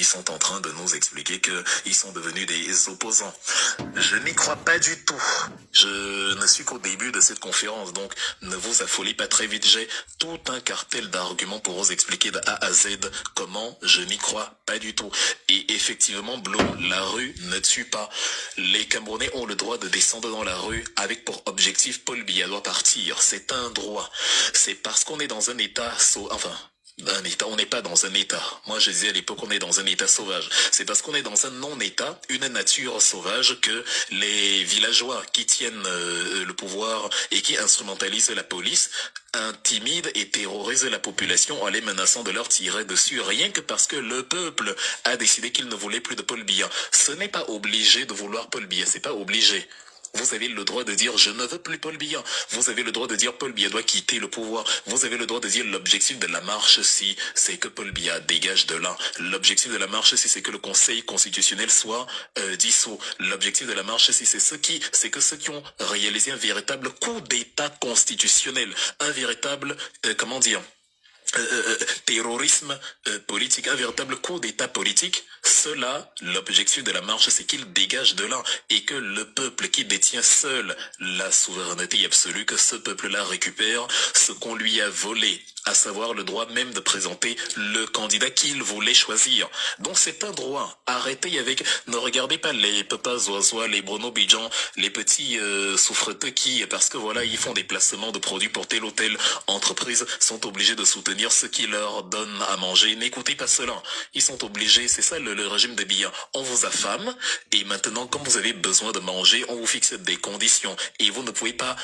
ils sont en train de nous expliquer qu'ils sont devenus des opposants. Je n'y crois pas du tout. Je ne suis qu'au début de cette conférence, donc ne vous affolez pas très vite. J'ai tout un cartel d'arguments pour vous expliquer de A à Z comment je n'y crois pas du tout. Et effectivement, Blum, la rue ne tue pas. Les Camerounais ont le droit de descendre dans la rue avec pour objectif Paul Biya doit partir. C'est un droit. C'est parce qu'on est dans un état on n'est pas dans un état. Moi, je disais à l'époque, on est dans un état sauvage. C'est parce qu'on est dans un non-état, une nature sauvage, que les villageois qui tiennent le pouvoir et qui instrumentalisent la police intimident et terrorisent la population en les menaçant de leur tirer dessus, rien que parce que le peuple a décidé qu'il ne voulait plus de Paul Biya. Ce n'est pas obligé de vouloir Paul Biya, c'est pas obligé. Vous avez le droit de dire je ne veux plus Paul Biya. Vous avez le droit de dire Paul Biya doit quitter le pouvoir. Vous avez le droit de dire l'objectif de la marche si c'est que Paul Biya dégage de là. L'objectif de la marche si c'est que le Conseil constitutionnel soit dissous. L'objectif de la marche si c'est que ceux qui ont réalisé un véritable coup d'état constitutionnel, un véritable terrorisme politique, un véritable coup d'état politique, cela, l'objectif de la marche, c'est qu'il dégage de là et que le peuple qui détient seul la souveraineté absolue, que ce peuple-là récupère ce qu'on lui a volé, à savoir le droit même de présenter le candidat qu'il voulait choisir. Donc c'est un droit. Arrêtez avec, ne regardez pas les papas oiseaux, les Bruno Bidjan, les petits souffreteux qui, parce que voilà, ils font des placements de produits pour telle ou telle entreprise, sont obligés de soutenir ceux qui leur donnent à manger. N'écoutez pas cela. Ils sont obligés, c'est ça le régime de Biya. On vous affame et maintenant, comme vous avez besoin de manger, on vous fixe des conditions et vous ne pouvez pas,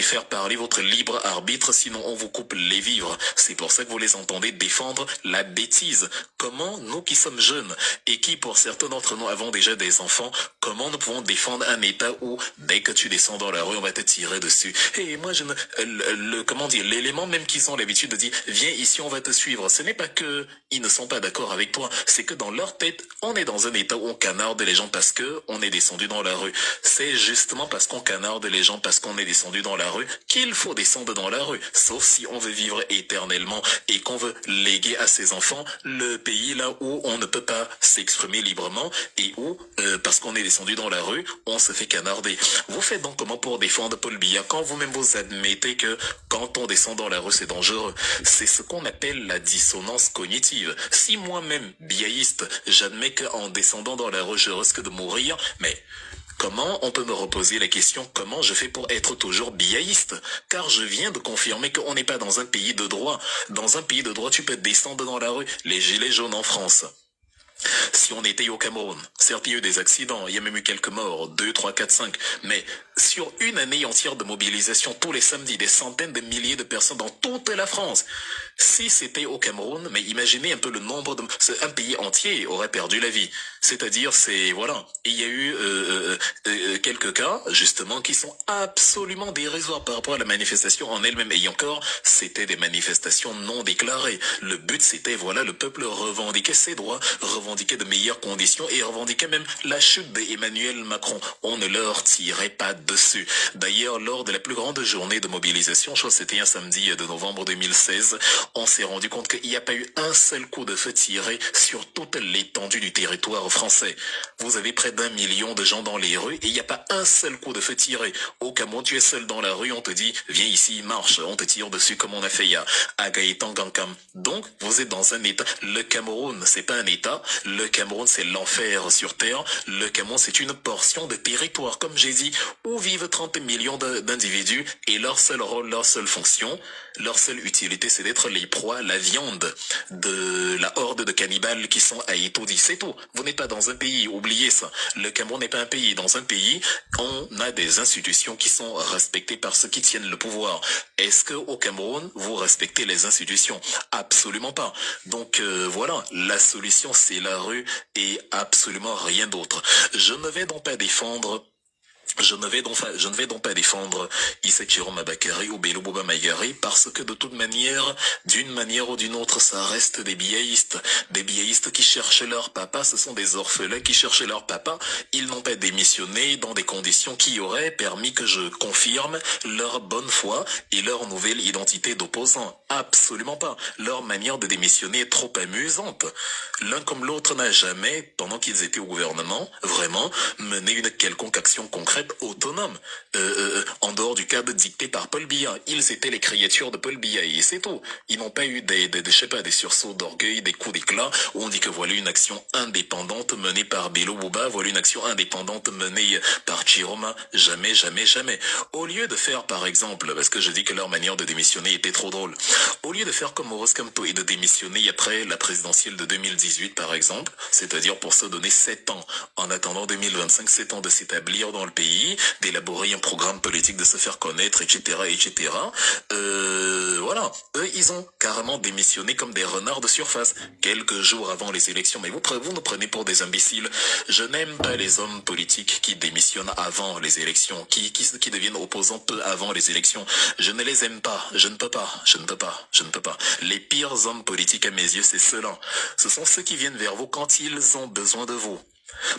faire parler votre libre arbitre, sinon on vous coupe les vivres. C'est pour ça que vous les entendez défendre la bêtise. Comment nous qui sommes jeunes et qui pour certains d'entre nous avons déjà des enfants, comment nous pouvons défendre un état où dès que tu descends dans la rue, on va te tirer dessus. Et moi je ne, l'élément même qu'ils ont l'habitude de dire viens ici, on va te suivre. Ce n'est pas que ils ne sont pas d'accord avec toi, c'est que dans leur tête, on est dans un état où on canarde les gens parce que on est descendu dans la rue. C'est justement parce qu'on canarde les gens parce qu'on est descendu dans la rue qu'il faut descendre dans la rue. Sauf si on veut vivre éternellement et qu'on veut léguer à ses enfants le pays là où on ne peut pas s'exprimer librement et où, parce qu'on est descendu dans la rue, on se fait canarder. Vous faites donc comment pour défendre Paul Biya quand vous-même vous admettez que quand on descend dans la rue c'est dangereux? C'est ce qu'on appelle la dissonance cognitive. Si moi-même, biaïste, j'admets qu'en descendant dans la rue je risque de mourir, mais comment on peut me reposer la question comment je fais pour être toujours biaïste? Car je viens de confirmer qu'on n'est pas dans un pays de droit. Dans un pays de droit, tu peux descendre dans la rue. Les gilets jaunes en France. Si on était au Cameroun, certes il y a eu des accidents, il y a même eu quelques morts, 2, 3, 4, 5, mais sur une année entière de mobilisation, tous les samedis, des centaines de milliers de personnes dans toute la France. Si c'était au Cameroun, mais imaginez un peu le nombre de... Un pays entier aurait perdu la vie. C'est-à-dire, il y a eu quelques cas, justement, qui sont absolument dérisoires par rapport à la manifestation en elle-même. Et encore, c'était des manifestations non déclarées. Le but, c'était, le peuple revendiquait ses droits, revendiquait de meilleures conditions et revendiquait même la chute d'Emmanuel Macron. On ne leur tirait pas dessus. D'ailleurs, lors de la plus grande journée de mobilisation, je crois que c'était un samedi de novembre 2016, on s'est rendu compte qu'il n'y a pas eu un seul coup de feu tiré sur toute l'étendue du territoire français. Vous avez près d'1 million de gens dans les rues et il n'y a pas un seul coup de feu tiré. Au Cameroun, tu es seul dans la rue, on te dit, viens ici, marche, on te tire dessus comme on a fait à Gaëtan Gankam. Donc, vous êtes dans un état. Le Cameroun, c'est pas un état. Le Cameroun, c'est l'enfer sur terre. Le Cameroun, c'est une portion de territoire, comme j'ai dit, où vivent 30 millions d'individus et leur seul rôle, leur seule fonction, leur seule utilité, c'est d'être les proies, la viande de la horde de cannibales qui sont à Etoudi. C'est tout. Vous n'êtes pas dans un pays, oubliez ça. Le Cameroun n'est pas un pays. Dans un pays, on a des institutions qui sont respectées par ceux qui tiennent le pouvoir. Est-ce que au Cameroun, vous respectez les institutions? Absolument pas. Donc la solution c'est la rue et absolument rien d'autre. Je ne vais donc pas défendre Je ne vais donc pas défendre Isechiro Mabakari ou Bello Boba Maigari parce que de toute manière, d'une manière ou d'une autre, ça reste des biaïstes. Des biaïstes qui cherchent leur papa, ce sont des orphelins qui cherchent leur papa. Ils n'ont pas démissionné dans des conditions qui auraient permis que je confirme leur bonne foi et leur nouvelle identité d'opposant. Absolument pas. Leur manière de démissionner est trop amusante. L'un comme l'autre n'a jamais, pendant qu'ils étaient au gouvernement, vraiment mené une quelconque action concrète autonome, en dehors du cadre dicté par Paul Biya. Ils étaient les créatures de Paul Biya et c'est tout. Ils n'ont pas eu je sais pas, des sursauts d'orgueil, des coups d'éclat où on dit que voilà une action indépendante menée par Bello Bouba, voilà une action indépendante menée par Chiroma. Jamais, jamais, jamais. Au lieu de faire, par exemple, parce que je dis que leur manière de démissionner était trop drôle, au lieu de faire comme Maurice Kamto et de démissionner après la présidentielle de 2018, par exemple, c'est-à-dire pour se donner 7 ans, en attendant 2025, 7 ans de s'établir dans le pays, d'élaborer un programme politique, de se faire connaître, etc., etc. Voilà. Eux, ils ont carrément démissionné comme des renards de surface, quelques jours avant les élections. Mais vous nous prenez pour des imbéciles. Je n'aime pas les hommes politiques qui démissionnent avant les élections, qui deviennent opposants peu avant les élections. Je ne les aime pas. Je ne peux pas. Je ne peux pas. Je ne peux pas. Les pires hommes politiques à mes yeux, c'est ceux-là. Ce sont ceux qui viennent vers vous quand ils ont besoin de vous.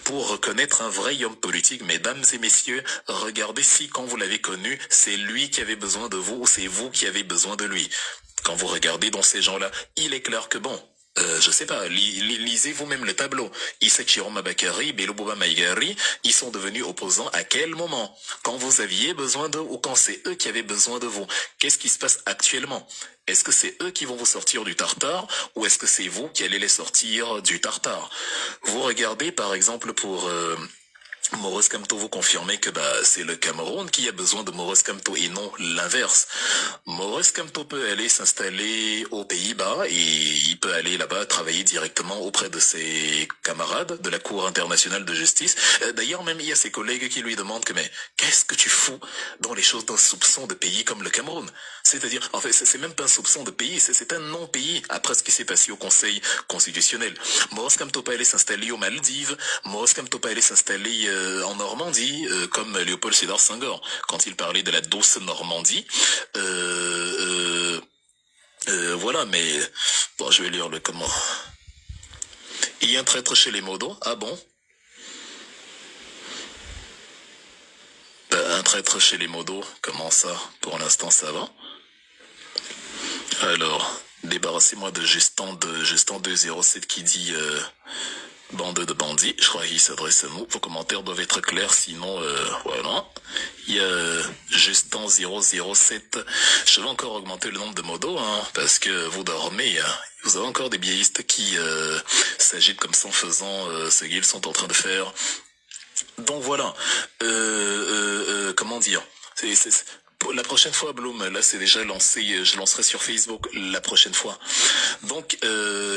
Pour reconnaître un vrai homme politique, mesdames et messieurs, regardez si quand vous l'avez connu, c'est lui qui avait besoin de vous ou c'est vous qui avez besoin de lui. Quand vous regardez dans ces gens-là, il est clair que bon, je sais pas, lisez vous-même le tableau. Isechiro Mabakari, Bello Boba Maigari, ils sont devenus opposants à quel moment? Quand vous aviez besoin d'eux ou quand c'est eux qui avaient besoin de vous? Qu'est-ce qui se passe actuellement? Est-ce que c'est eux qui vont vous sortir du tartare ou est-ce que c'est vous qui allez les sortir du tartare? Vous regardez par exemple pour... Maurice Kamto, vous confirmez que c'est le Cameroun qui a besoin de Maurice Kamto et non l'inverse. Maurice Kamto peut aller s'installer aux Pays-Bas et il peut aller là-bas travailler directement auprès de ses camarades de la Cour internationale de justice. D'ailleurs, même il y a ses collègues qui lui demandent que mais qu'est-ce que tu fous dans les choses d'un soupçon de pays comme le Cameroun? C'est-à-dire, en fait, c'est même pas un soupçon de pays, c'est un non-pays après ce qui s'est passé au Conseil constitutionnel. Maurice Kamto peut aller s'installer aux Maldives, Maurice Kamto peut aller s'installer en Normandie, comme Léopold Sédar Senghor, quand il parlait de la douce Normandie. Voilà, mais bon, je vais lire le comment. Il y a un traître chez les modos. Ah bon? Un traître chez les modos. Comment ça? Pour l'instant, ça va. Alors, débarrassez-moi de Gestan 207 qui dit bande de bandits. Je crois qu'il s'adresse à nous. Vos commentaires doivent être clairs, sinon voilà. Il y a Gestan 007. Je vais encore augmenter le nombre de modos, hein, parce que vous dormez. Hein. Vous avez encore des biaistes qui s'agitent comme ça en faisant ce qu'ils sont en train de faire. Donc voilà. Comment dire? Pour la prochaine fois, Bloom, là c'est déjà lancé, je lancerai sur Facebook la prochaine fois. Donc,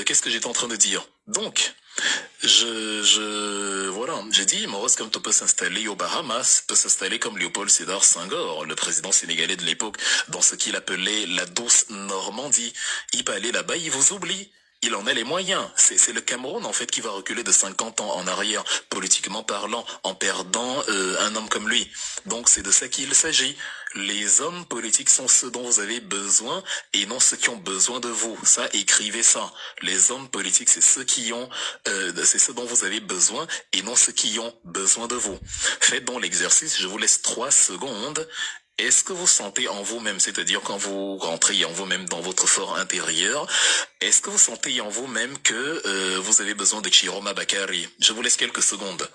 qu'est-ce que j'étais en train de dire? Donc, voilà, j'ai dit, Maurice Kamto peut s'installer aux Bahamas, peut s'installer comme Léopold Sédar Senghor, le président sénégalais de l'époque, dans ce qu'il appelait la douce Normandie. Il peut aller là-bas, il vous oublie. Il en a les moyens. C'est le Cameroun, en fait, qui va reculer de 50 ans en arrière, politiquement parlant, en perdant un homme comme lui. Donc, c'est de ça qu'il s'agit. Les hommes politiques sont ceux dont vous avez besoin et non ceux qui ont besoin de vous. Ça, écrivez ça. Les hommes politiques, c'est ceux qui ont, c'est ceux dont vous avez besoin et non ceux qui ont besoin de vous. Faites donc l'exercice. Je vous laisse 3 secondes. Est-ce que vous sentez en vous-même, c'est-à-dire quand vous rentrez en vous-même dans votre fort intérieur, est-ce que vous sentez en vous-même que vous avez besoin de Chiroma Bakari? Je vous laisse quelques secondes.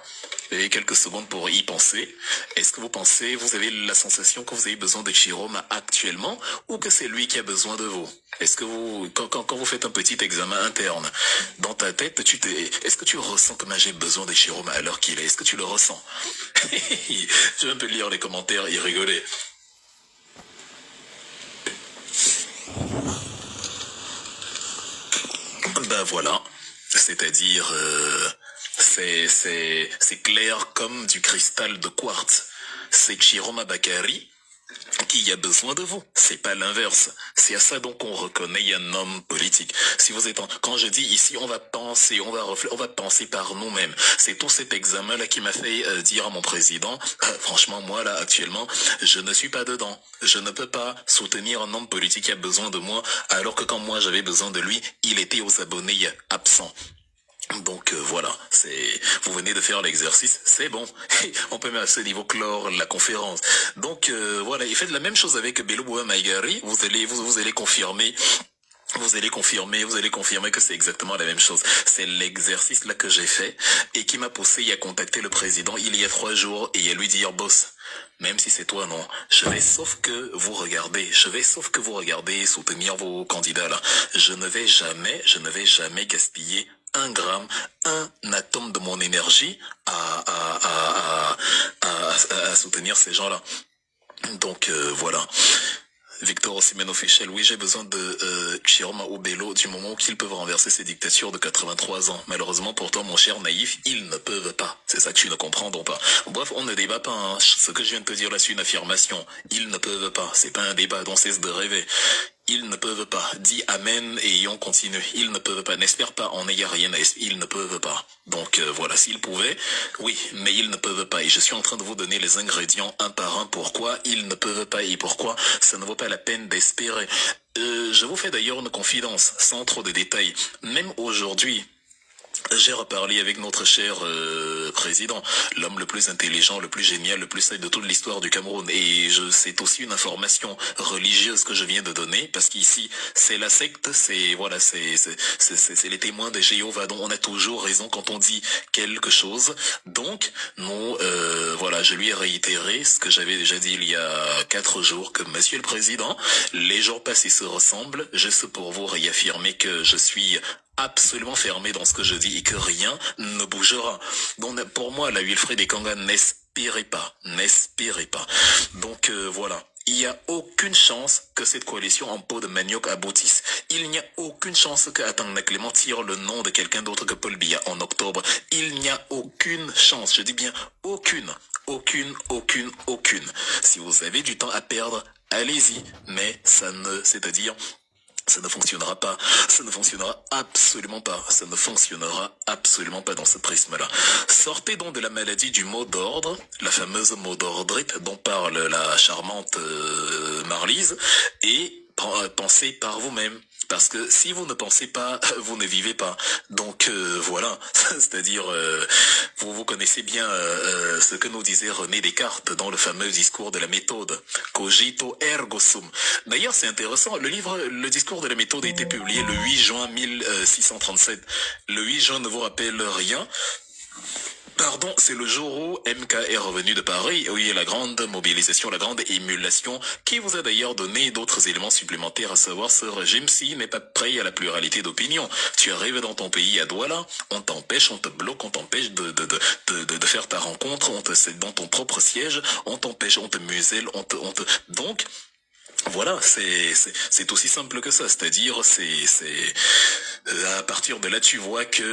Vous avez quelques secondes pour y penser. Est-ce que vous avez la sensation que vous avez besoin de Chiroma actuellement ou que c'est lui qui a besoin de vous? Est-ce que quand vous faites un petit examen interne, dans ta tête, est-ce que tu ressens que j'ai besoin de Chiroma à l'heure qu'il est? Est-ce que tu le ressens? Je vais un peu lire les commentaires et rigoler. Ben voilà, c'est-à-dire c'est clair comme du cristal de quartz. C'est Chiroma Bakari qui a besoin de vous. C'est pas l'inverse. C'est à ça donc qu'on reconnaît un homme politique. Si vous êtes quand je dis ici, on va penser, on va penser par nous-mêmes. C'est tout cet examen-là qui m'a fait dire à mon président, franchement, moi là, actuellement, je ne suis pas dedans. Je ne peux pas soutenir un homme politique qui a besoin de moi, alors que quand moi j'avais besoin de lui, il était aux abonnés absents. Donc voilà, vous venez de faire l'exercice, c'est bon. On peut même à ce niveau clore la conférence. Donc voilà, il fait de la même chose avec Bello Maigari. Vous allez confirmer. Vous allez confirmer que c'est exactement la même chose. C'est l'exercice là que j'ai fait et qui m'a poussé à contacter le président il y a 3 jours et à lui dire, boss, même si c'est toi, non, je vais sauf que vous regardez soutenir vos candidats là. Je ne vais jamais gaspiller un gramme, un atome de mon énergie à soutenir ces gens-là. Donc voilà. Victor Osimhen officiel, oui, j'ai besoin de Chiroma ou Bello du moment où ils peuvent renverser ces dictatures de 83 ans. Malheureusement pour toi, mon cher naïf, ils ne peuvent pas. C'est ça que tu ne comprends donc pas. Bref, on ne débat pas. Hein. Ce que je viens de te dire là, c'est une affirmation. Ils ne peuvent pas. C'est pas un débat, donc cesse de rêver. Ils ne peuvent pas. Dis amen et on continue. Ils ne peuvent pas. N'espère pas. On n'ayant rien à espérer. Ils ne peuvent pas. Donc voilà, s'ils pouvaient, oui, mais ils ne peuvent pas. Et je suis en train de vous donner les ingrédients un par un. Pourquoi ils ne peuvent pas et pourquoi ça ne vaut pas la peine d'espérer. Je vous fais d'ailleurs une confidence, sans trop de détails. Même aujourd'hui, j'ai reparlé avec notre cher président, l'homme le plus intelligent, le plus génial, le plus sage de toute l'histoire du Cameroun. Et c'est aussi une information religieuse que je viens de donner, parce qu'ici, c'est la secte, c'est les témoins de Jéhovah, dont on a toujours raison quand on dit quelque chose. Donc, nous, voilà, je lui ai réitéré ce que j'avais déjà dit il y a 4 jours, que monsieur le président, les jours passés se ressemblent, juste pour vous réaffirmer que je suis absolument fermé dans ce que je dis et que rien ne bougera. Donc pour moi, la Wilfried et Kanga, n'espérez pas. Donc voilà. Il n'y a aucune chance que cette coalition en peau de manioc aboutisse. Il n'y a aucune chance que Atangna Clément tire le nom de quelqu'un d'autre que Paul Biya en octobre. Il n'y a aucune chance, je dis bien aucune. Si vous avez du temps à perdre, allez-y. Mais c'est-à-dire, ça ne fonctionnera pas. Ça ne fonctionnera absolument pas. Ça ne fonctionnera absolument pas dans ce prisme-là. Sortez donc de la maladie du mot d'ordre, la fameuse mot d'ordrite dont parle la charmante Marlise, et pensez par vous-même. Parce que si vous ne pensez pas, vous ne vivez pas. Donc voilà, c'est-à-dire vous connaissez bien ce que nous disait René Descartes dans le fameux discours de la méthode, cogito ergo sum. D'ailleurs, c'est intéressant, le discours de la méthode a été publié le 8 juin 1637. Le 8 juin ne vous rappelle rien? Pardon, c'est le jour où MK est revenu de Paris, où il y a la grande mobilisation, la grande émulation, qui vous a d'ailleurs donné d'autres éléments supplémentaires, à savoir ce régime-ci n'est pas prêt à la pluralité d'opinions. Tu arrives dans ton pays à Douala, on t'empêche, on te bloque, on t'empêche de faire ta rencontre, c'est dans ton propre siège, on t'empêche, on te muselle, donc, voilà, c'est aussi simple que ça, c'est-à-dire à partir de là tu vois que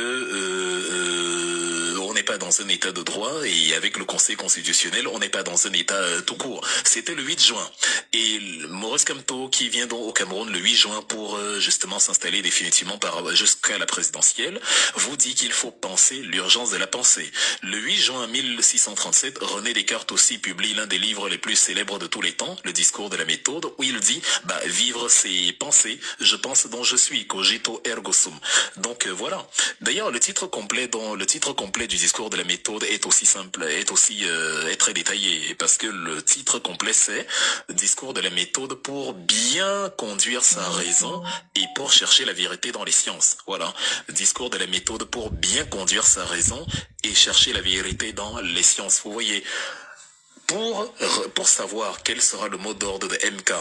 on n'est pas dans un état de droit et avec le Conseil constitutionnel on n'est pas dans un état tout court. C'était le 8 juin et Maurice Kamto qui vient donc au Cameroun le 8 juin pour justement s'installer définitivement jusqu'à la présidentielle vous dit qu'il faut penser l'urgence de la pensée. Le 8 juin 1637, René Descartes aussi publie l'un des livres les plus célèbres de tous les temps, le discours de la méthode, où il dit vivre c'est penser, je pense dont je suis, cogito ergo sum. Donc voilà. D'ailleurs le titre complet du discours de la méthode est aussi simple, est très détaillé, parce que le titre complet c'est discours de la méthode pour bien conduire sa raison et pour chercher la vérité dans les sciences. Voilà. Discours de la méthode pour bien conduire sa raison et chercher la vérité dans les sciences. Vous voyez, pour savoir quel sera le mot d'ordre de MK,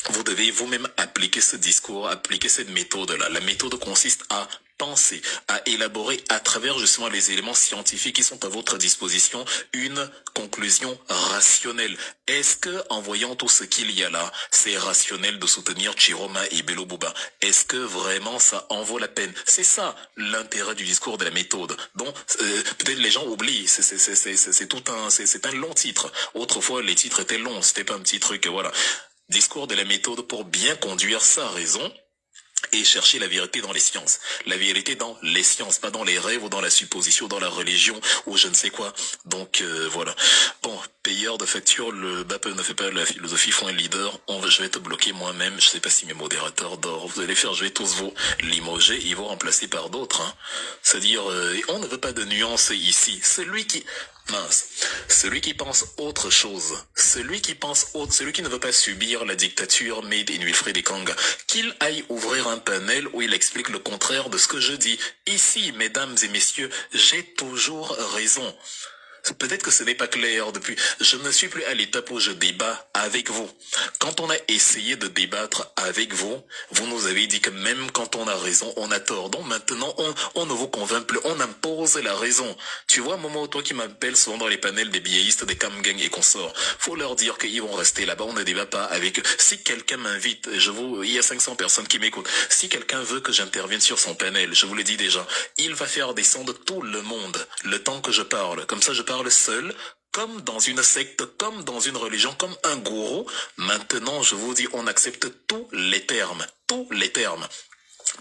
vous devez vous-même appliquer ce discours, appliquer cette méthode-là. La méthode consiste à penser, à élaborer à travers justement les éléments scientifiques qui sont à votre disposition une conclusion rationnelle. Est-ce que en voyant tout ce qu'il y a là, c'est rationnel de soutenir Chiroma et Bello Bouba? Est-ce que vraiment ça en vaut la peine? C'est ça l'intérêt du discours de la méthode. Donc peut-être les gens oublient, c'est tout un, c'est un long titre. Autrefois les titres étaient longs, c'était pas un petit truc, voilà. Discours de la méthode pour bien conduire sa raison et chercher la vérité dans les sciences. La vérité dans les sciences, pas dans les rêves ou dans la supposition, dans la religion ou je ne sais quoi. Donc voilà. Bon, payeur de facture, le BAP ne fait pas la philosophie, font un leader. Je vais te bloquer moi-même. Je sais pas si mes modérateurs dorment. Vous allez faire jouer tous vos limogés, ils vont remplacer par d'autres. Hein. C'est-à-dire, on ne veut pas de nuances ici. Celui qui pense autre chose, celui qui ne veut pas subir la dictature made in Wilfried Ekanga, qu'il aille ouvrir un panel où il explique le contraire de ce que je dis. Ici, mesdames et messieurs, j'ai toujours raison. Peut-être que ce n'est pas clair depuis. Je ne suis plus à l'étape où je débat avec vous. Quand on a essayé de débattre avec vous, vous nous avez dit que même quand on a raison, on a tort. Donc maintenant, on ne vous convainc plus. On impose la raison. Tu vois, Momo, toi qui m'appelles souvent dans les panels des billettistes, des camgangs et consorts, faut leur dire qu'ils vont rester là-bas. On ne débat pas avec eux. Si quelqu'un m'invite, il y a 500 personnes qui m'écoutent. Si quelqu'un veut que j'intervienne sur son panel, je vous l'ai dit déjà, il va faire descendre tout le monde le temps que je parle. Comme ça, je parle seul, comme dans une secte, comme dans une religion, comme un gourou. Maintenant, je vous dis, on accepte tous les termes. Tous les termes.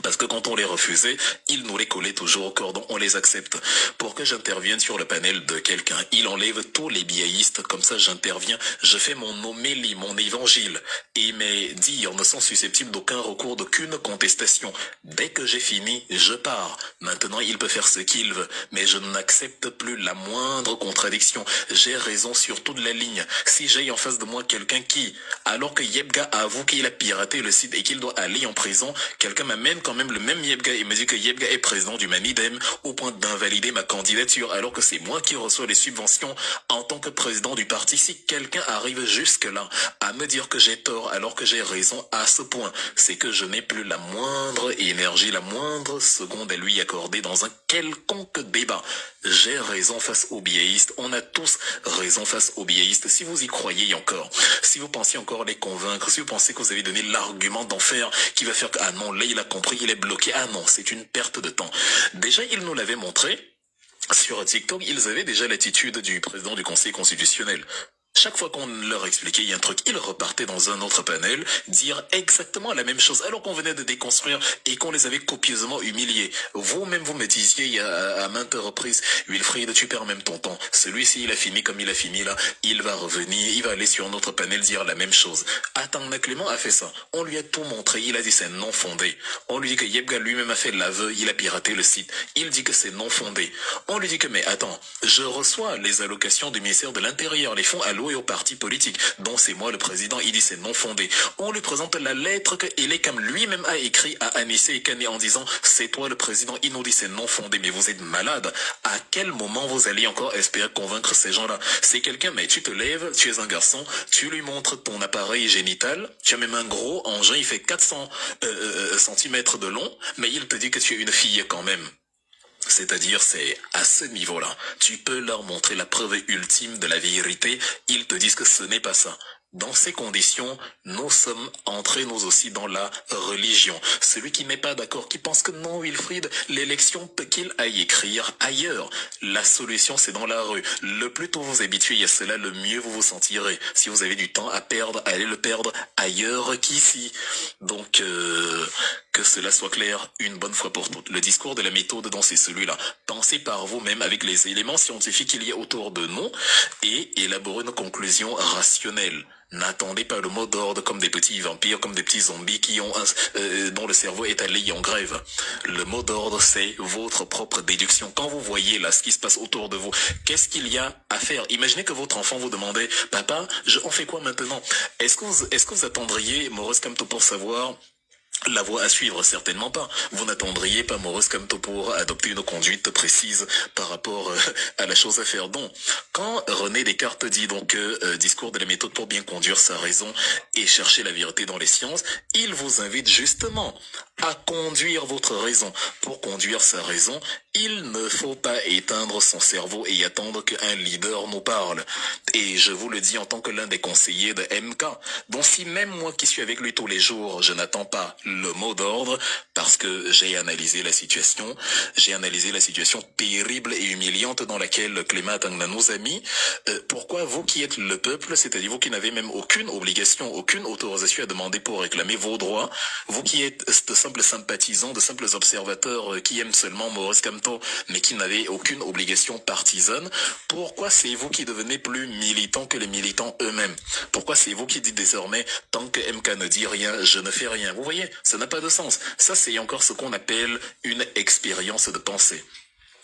Parce que quand on les refusait, ils nous les collaient toujours au cordon, on les accepte. Pour que j'intervienne sur le panel de quelqu'un, il enlève tous les biaïstes, comme ça j'interviens, je fais mon homélie, mon évangile, et mes dires ne sont susceptibles d'aucun recours, d'aucune contestation. Dès que j'ai fini, je pars. Maintenant, il peut faire ce qu'il veut, mais je n'accepte plus la moindre contradiction. J'ai raison sur toute la ligne. Si j'ai en face de moi quelqu'un qui, alors que Yebga avoue qu'il a piraté le site et qu'il doit aller en prison, quelqu'un m'amène quand même le même Yebga et me dit que Yebga est président du Manidem au point d'invalider ma candidature alors que c'est moi qui reçois les subventions en tant que président du parti. Si quelqu'un arrive jusque là à me dire que j'ai tort alors que j'ai raison à ce point, c'est que je n'ai plus la moindre énergie, la moindre seconde à lui accorder dans un quelconque débat. J'ai raison face aux biaïstes. On a tous raison face aux biaïstes. Si vous y croyez encore, si vous pensez encore les convaincre, si vous pensez que vous avez donné l'argument d'enfer qui va faire que, ah non, là il a compris, il est bloqué, ah non, c'est une perte de temps. Déjà, il nous l'avait montré. Sur TikTok, ils avaient déjà l'attitude du président du Conseil constitutionnel. Chaque fois qu'on leur expliquait il y a un truc, ils repartaient dans un autre panel, dire exactement la même chose, alors qu'on venait de déconstruire et qu'on les avait copieusement humiliés. Vous-même, vous me disiez à maintes reprises, Wilfried, tu perds même ton temps. Celui-ci, il a fini comme il a fini là, il va revenir, il va aller sur un autre panel dire la même chose. Attends, Clément a fait ça. On lui a tout montré, il a dit c'est non fondé. On lui dit que Yebga lui-même a fait l'aveu, il a piraté le site. Il dit que c'est non fondé. On lui dit que, mais attends, je reçois les allocations du ministère de l'Intérieur, les fonds alloués aux partis politiques, dont c'est moi le président, il dit c'est non fondé. On lui présente la lettre que Elekam lui-même a écrit à Anissé et Kane en disant c'est toi le président, il nous dit c'est non fondé, mais vous êtes malade. À quel moment vous allez encore espérer convaincre ces gens-là? C'est quelqu'un, mais tu te lèves, tu es un garçon, tu lui montres ton appareil génital, tu as même un gros engin, il fait 400 centimètres de long, mais il te dit que tu es une fille quand même. C'est-à-dire, c'est à ce niveau-là. Tu peux leur montrer la preuve ultime de la vérité. Ils te disent que ce n'est pas ça. Dans ces conditions, nous sommes entrés nous aussi dans la religion. Celui qui n'est pas d'accord, qui pense que non, Wilfried, l'élection peut qu'il aille écrire ailleurs. La solution, c'est dans la rue. Le plus tôt vous habituez à cela, le mieux vous vous sentirez. Si vous avez du temps à perdre, allez le perdre ailleurs qu'ici. Donc, que cela soit clair une bonne fois pour toutes. Le discours de la méthode dont c'est celui-là. Pensez par vous-même avec les éléments scientifiques qu'il y a autour de nous et élaborez une conclusion rationnelle. N'attendez pas le mot d'ordre comme des petits vampires, comme des petits zombies dont le cerveau est allé en grève. Le mot d'ordre, c'est votre propre déduction. Quand vous voyez là ce qui se passe autour de vous, qu'est-ce qu'il y a à faire? Imaginez que votre enfant vous demandait, papa, on fait quoi maintenant? Est-ce que vous attendriez Maurice Kamto pour savoir La voie à suivre, certainement pas. Vous n'attendriez pas Maurice Kamto pour adopter une conduite précise par rapport à la chose à faire. Donc, quand René Descartes dit donc discours de la méthode pour bien conduire sa raison et chercher la vérité dans les sciences, il vous invite justement à conduire votre raison. Pour conduire sa raison, il ne faut pas éteindre son cerveau et attendre qu'un leader nous parle. Et je vous le dis en tant que l'un des conseillers de MK. Donc si même moi qui suis avec lui tous les jours, je n'attends pas le mot d'ordre parce que j'ai analysé la situation terrible et humiliante dans laquelle Clément Atangna nous a mis. Pourquoi vous qui êtes le peuple, c'est-à-dire vous qui n'avez même aucune obligation, aucune autorisation à demander pour réclamer vos droits, vous qui êtes de simples sympathisants, de simples observateurs qui aiment seulement Maurice Kamto, mais qui n'avez aucune obligation partisane, pourquoi c'est vous qui devenez plus militants que les militants eux-mêmes? Pourquoi c'est vous qui dites désormais, tant que MK ne dit rien, je ne fais rien? Vous voyez, ça n'a pas de sens. Ça, c'est encore ce qu'on appelle une expérience de pensée.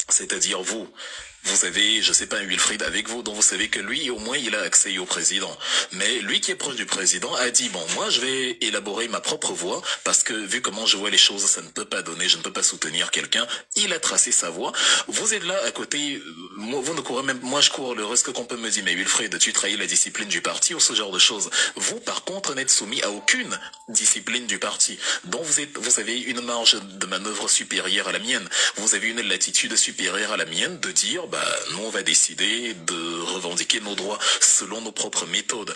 C'est-à-dire vous avez, je sais pas, un Wilfried avec vous, dont vous savez que lui, au moins, il a accès au président. Mais lui qui est proche du président a dit, bon, moi, je vais élaborer ma propre voie, parce que vu comment je vois les choses, ça ne peut pas donner, je ne peux pas soutenir quelqu'un. Il a tracé sa voie. Vous êtes là à côté, vous ne courez même, moi je cours le risque qu'on peut me dire, mais Wilfried, tu trahis la discipline du parti ou ce genre de choses. Vous, par contre, n'êtes soumis à aucune discipline du parti. Donc vous avez une marge de manœuvre supérieure à la mienne. Vous avez une latitude supérieure à la mienne de dire, nous on va décider de revendiquer nos droits selon nos propres méthodes.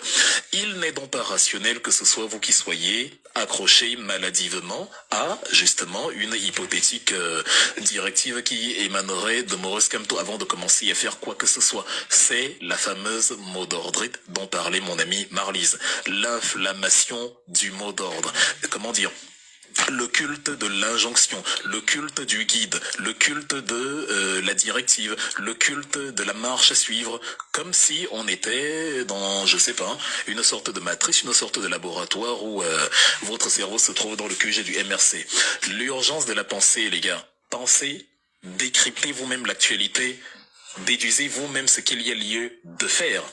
Il n'est donc pas rationnel que ce soit vous qui soyez accrochés maladivement à justement une hypothétique directive qui émanerait de Maurice Kamto avant de commencer à faire quoi que ce soit. C'est la fameuse mot d'ordre dont parlait mon ami Marlise. L'inflammation du mot d'ordre. Comment dire? Le culte de l'injonction, le culte du guide, le culte de la directive, le culte de la marche à suivre, comme si on était dans, je sais pas, une sorte de matrice, une sorte de laboratoire où votre cerveau se trouve dans le QG du MRC. L'urgence de la pensée, les gars. Pensez, décryptez vous-même l'actualité, déduisez vous-même ce qu'il y a lieu de faire.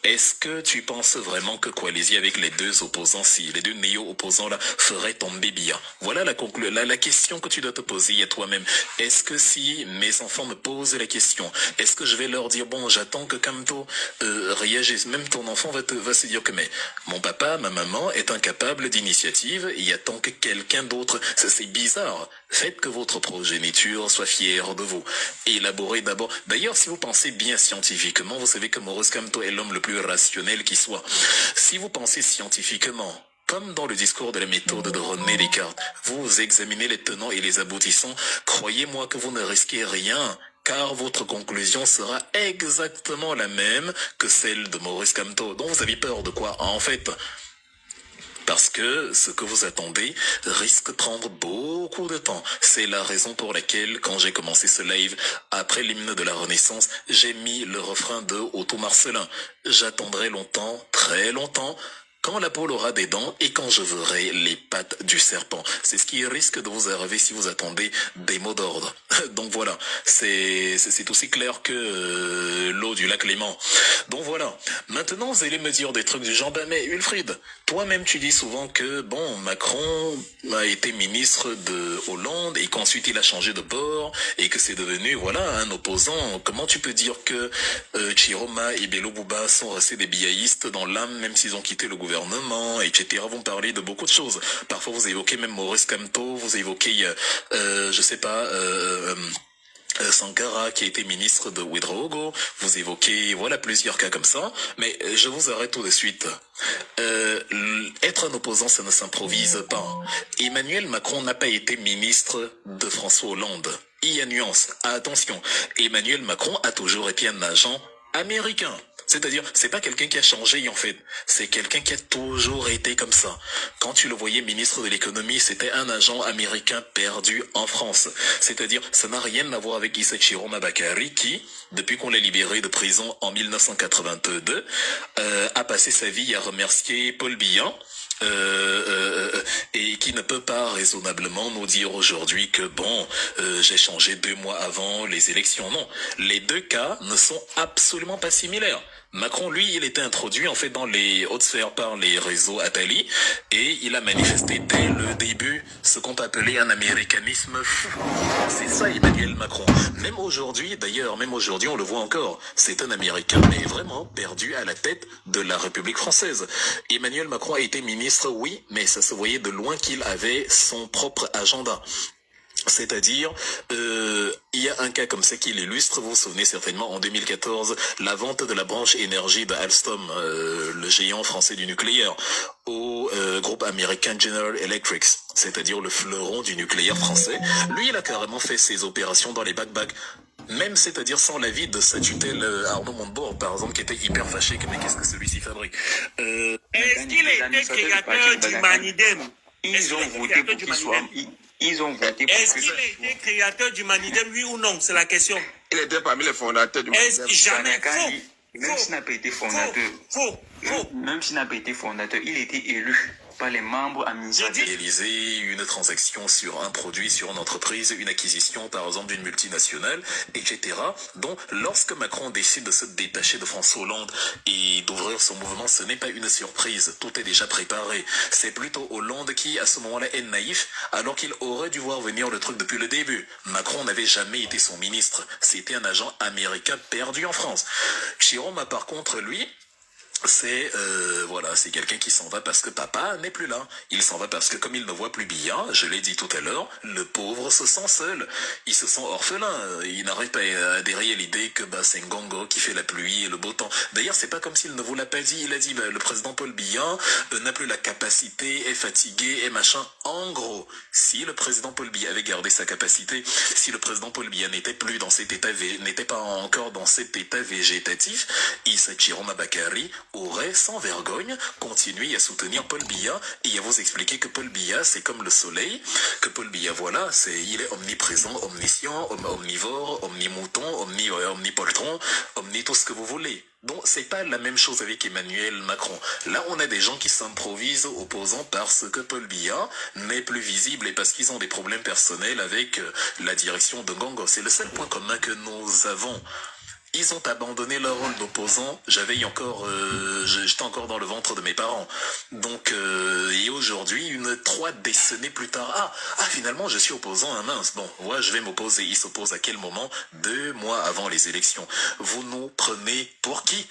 Est-ce que tu penses vraiment que coaliser avec les deux opposants, si les deux néo-opposants là, ferait tomber bien? Voilà la question que tu dois te poser à toi-même. Est-ce que si mes enfants me posent la question, est-ce que je vais leur dire, bon, j'attends que Kamto réagisse? Même ton enfant va se dire que, mais mon papa, ma maman est incapable d'initiative, il attend que quelqu'un d'autre. C'est bizarre. Faites que votre progéniture soit fière de vous. Élaborez d'abord. D'ailleurs, si vous pensez bien scientifiquement, vous savez que Maurice Kamto est l'homme le plus rationnel qui soit. Si vous pensez scientifiquement, comme dans le discours de la méthode de René Descartes, vous examinez les tenants et les aboutissants, croyez-moi que vous ne risquez rien, car votre conclusion sera exactement la même que celle de Maurice Kamto. Donc vous avez peur de quoi, en fait? Parce que ce que vous attendez risque de prendre beaucoup de temps. C'est la raison pour laquelle, quand j'ai commencé ce live, après l'hymne de la Renaissance, j'ai mis le refrain de Otto Marcellin. J'attendrai longtemps, très longtemps, quand la poule aura des dents et quand je verrai les pattes du serpent. C'est ce qui risque de vous arriver si vous attendez des mots d'ordre. Donc voilà, c'est aussi clair que l'eau du lac Léman. Donc voilà, maintenant vous allez me dire des trucs du genre, mais Wilfried, toi-même tu dis souvent que, bon, Macron a été ministre de Hollande et qu'ensuite il a changé de bord et que c'est devenu, voilà, un opposant. Comment tu peux dire que Chiroma et Bello Bouba sont restés des biaïstes dans l'âme, même s'ils ont quitté le gouvernement, etc. Vous me parlez de beaucoup de choses. Parfois vous évoquez même Maurice Kamto, vous évoquez, je sais pas, Sankara qui a été ministre de Ouedraogo, vous évoquez, voilà, plusieurs cas comme ça, mais je vous arrête tout de suite. Être un opposant, ça ne s'improvise pas. Emmanuel Macron n'a pas été ministre de François Hollande. Il y a nuance. Attention, Emmanuel Macron a toujours été un agent américain. C'est-à-dire, c'est pas quelqu'un qui a changé en fait, c'est quelqu'un qui a toujours été comme ça. Quand tu le voyais ministre de l'économie, c'était un agent américain perdu en France. C'est-à-dire, ça n'a rien à voir avec Isachiro Mabakari qui, depuis qu'on l'a libéré de prison en 1982, a passé sa vie à remercier Paul Biya, et qui ne peut pas raisonnablement nous dire aujourd'hui que bon, j'ai changé 2 mois avant les élections. Non, les deux cas ne sont absolument pas similaires. Macron, lui, il était introduit en fait dans les hautes sphères par les réseaux Attali et il a manifesté dès le début ce qu'on peut appeler un américanisme fou. C'est ça Emmanuel Macron. Même aujourd'hui, d'ailleurs, même aujourd'hui, on le voit encore. C'est un Américain, mais vraiment perdu à la tête de la République française. Emmanuel Macron a été ministre, oui, mais ça se voyait de loin qu'il avait son propre agenda. C'est-à-dire, il y a un cas comme ça qui l'illustre, vous vous souvenez certainement, en 2014, la vente de la branche énergie de Alstom, le géant français du nucléaire, au groupe américain General Electric, c'est-à-dire le fleuron du nucléaire français. Lui, il a carrément fait ses opérations dans les back-back. Même, c'est-à-dire sans l'avis de sa tutelle Arnaud Montebourg, par exemple, qui était hyper fâché que mais qu'est-ce que celui-ci fabrique. Est-ce qu'il était créateur du Manidem? Ils ont voté pour qu'il soit... Ils ont voté pour Est-ce qu'il était créateur du Manidem, oui ou non? C'est la question. Il était parmi les fondateurs du Manidem. Jamais faux. Même s'il n'a pas été fondateur, même s'il n'a pas été fondateur, il était élu par les membres administratifs. Réaliser une transaction sur un produit, sur une entreprise, une acquisition par exemple d'une multinationale, etc. Donc lorsque Macron décide de se détacher de François Hollande et d'ouvrir son mouvement, ce n'est pas une surprise, tout est déjà préparé. C'est plutôt Hollande qui à ce moment-là est naïf, alors qu'il aurait dû voir venir le truc depuis le début. Macron n'avait jamais été son ministre, c'était un agent américain perdu en France. Chiroma par contre, lui, c'est voilà, c'est quelqu'un qui s'en va parce que papa n'est plus là. Il s'en va parce que comme il ne voit plus Biya, je l'ai dit tout à l'heure, le pauvre se sent seul. Il se sent orphelin. Il n'arrive pas à adhérer à l'idée que bah, c'est Ngongo qui fait la pluie et le beau temps. D'ailleurs, c'est pas comme s'il ne vous l'a pas dit. Il a dit bah, le président Paul Biya n'a plus la capacité, est fatigué et machin. En gros, si le président Paul Biya avait gardé sa capacité, si le président Paul Biya n'était plus dans cet état, n'était pas encore dans cet état végétatif, Issa Chiroma Bakary aurait sans vergogne continué à soutenir Paul Biya et à vous expliquer que Paul Biya c'est comme le soleil, que Paul Biya voilà, il est omniprésent, omniscient, omnivore, omnimouton, omnipoltron, omni tout ce que vous voulez. Donc c'est pas la même chose avec Emmanuel Macron. Là on a des gens qui s'improvisent opposants parce que Paul Biya n'est plus visible et parce qu'ils ont des problèmes personnels avec la direction de Ngongo. C'est le seul point commun que nous avons. Ils ont abandonné leur rôle d'opposant. J'étais encore dans le ventre de mes parents. Donc, et aujourd'hui, 3 décennies plus tard, finalement, je suis opposant, hein, mince. Bon, ouais, je vais m'opposer. Il s'oppose à quel moment? 2 mois avant les élections. Vous nous prenez pour qui?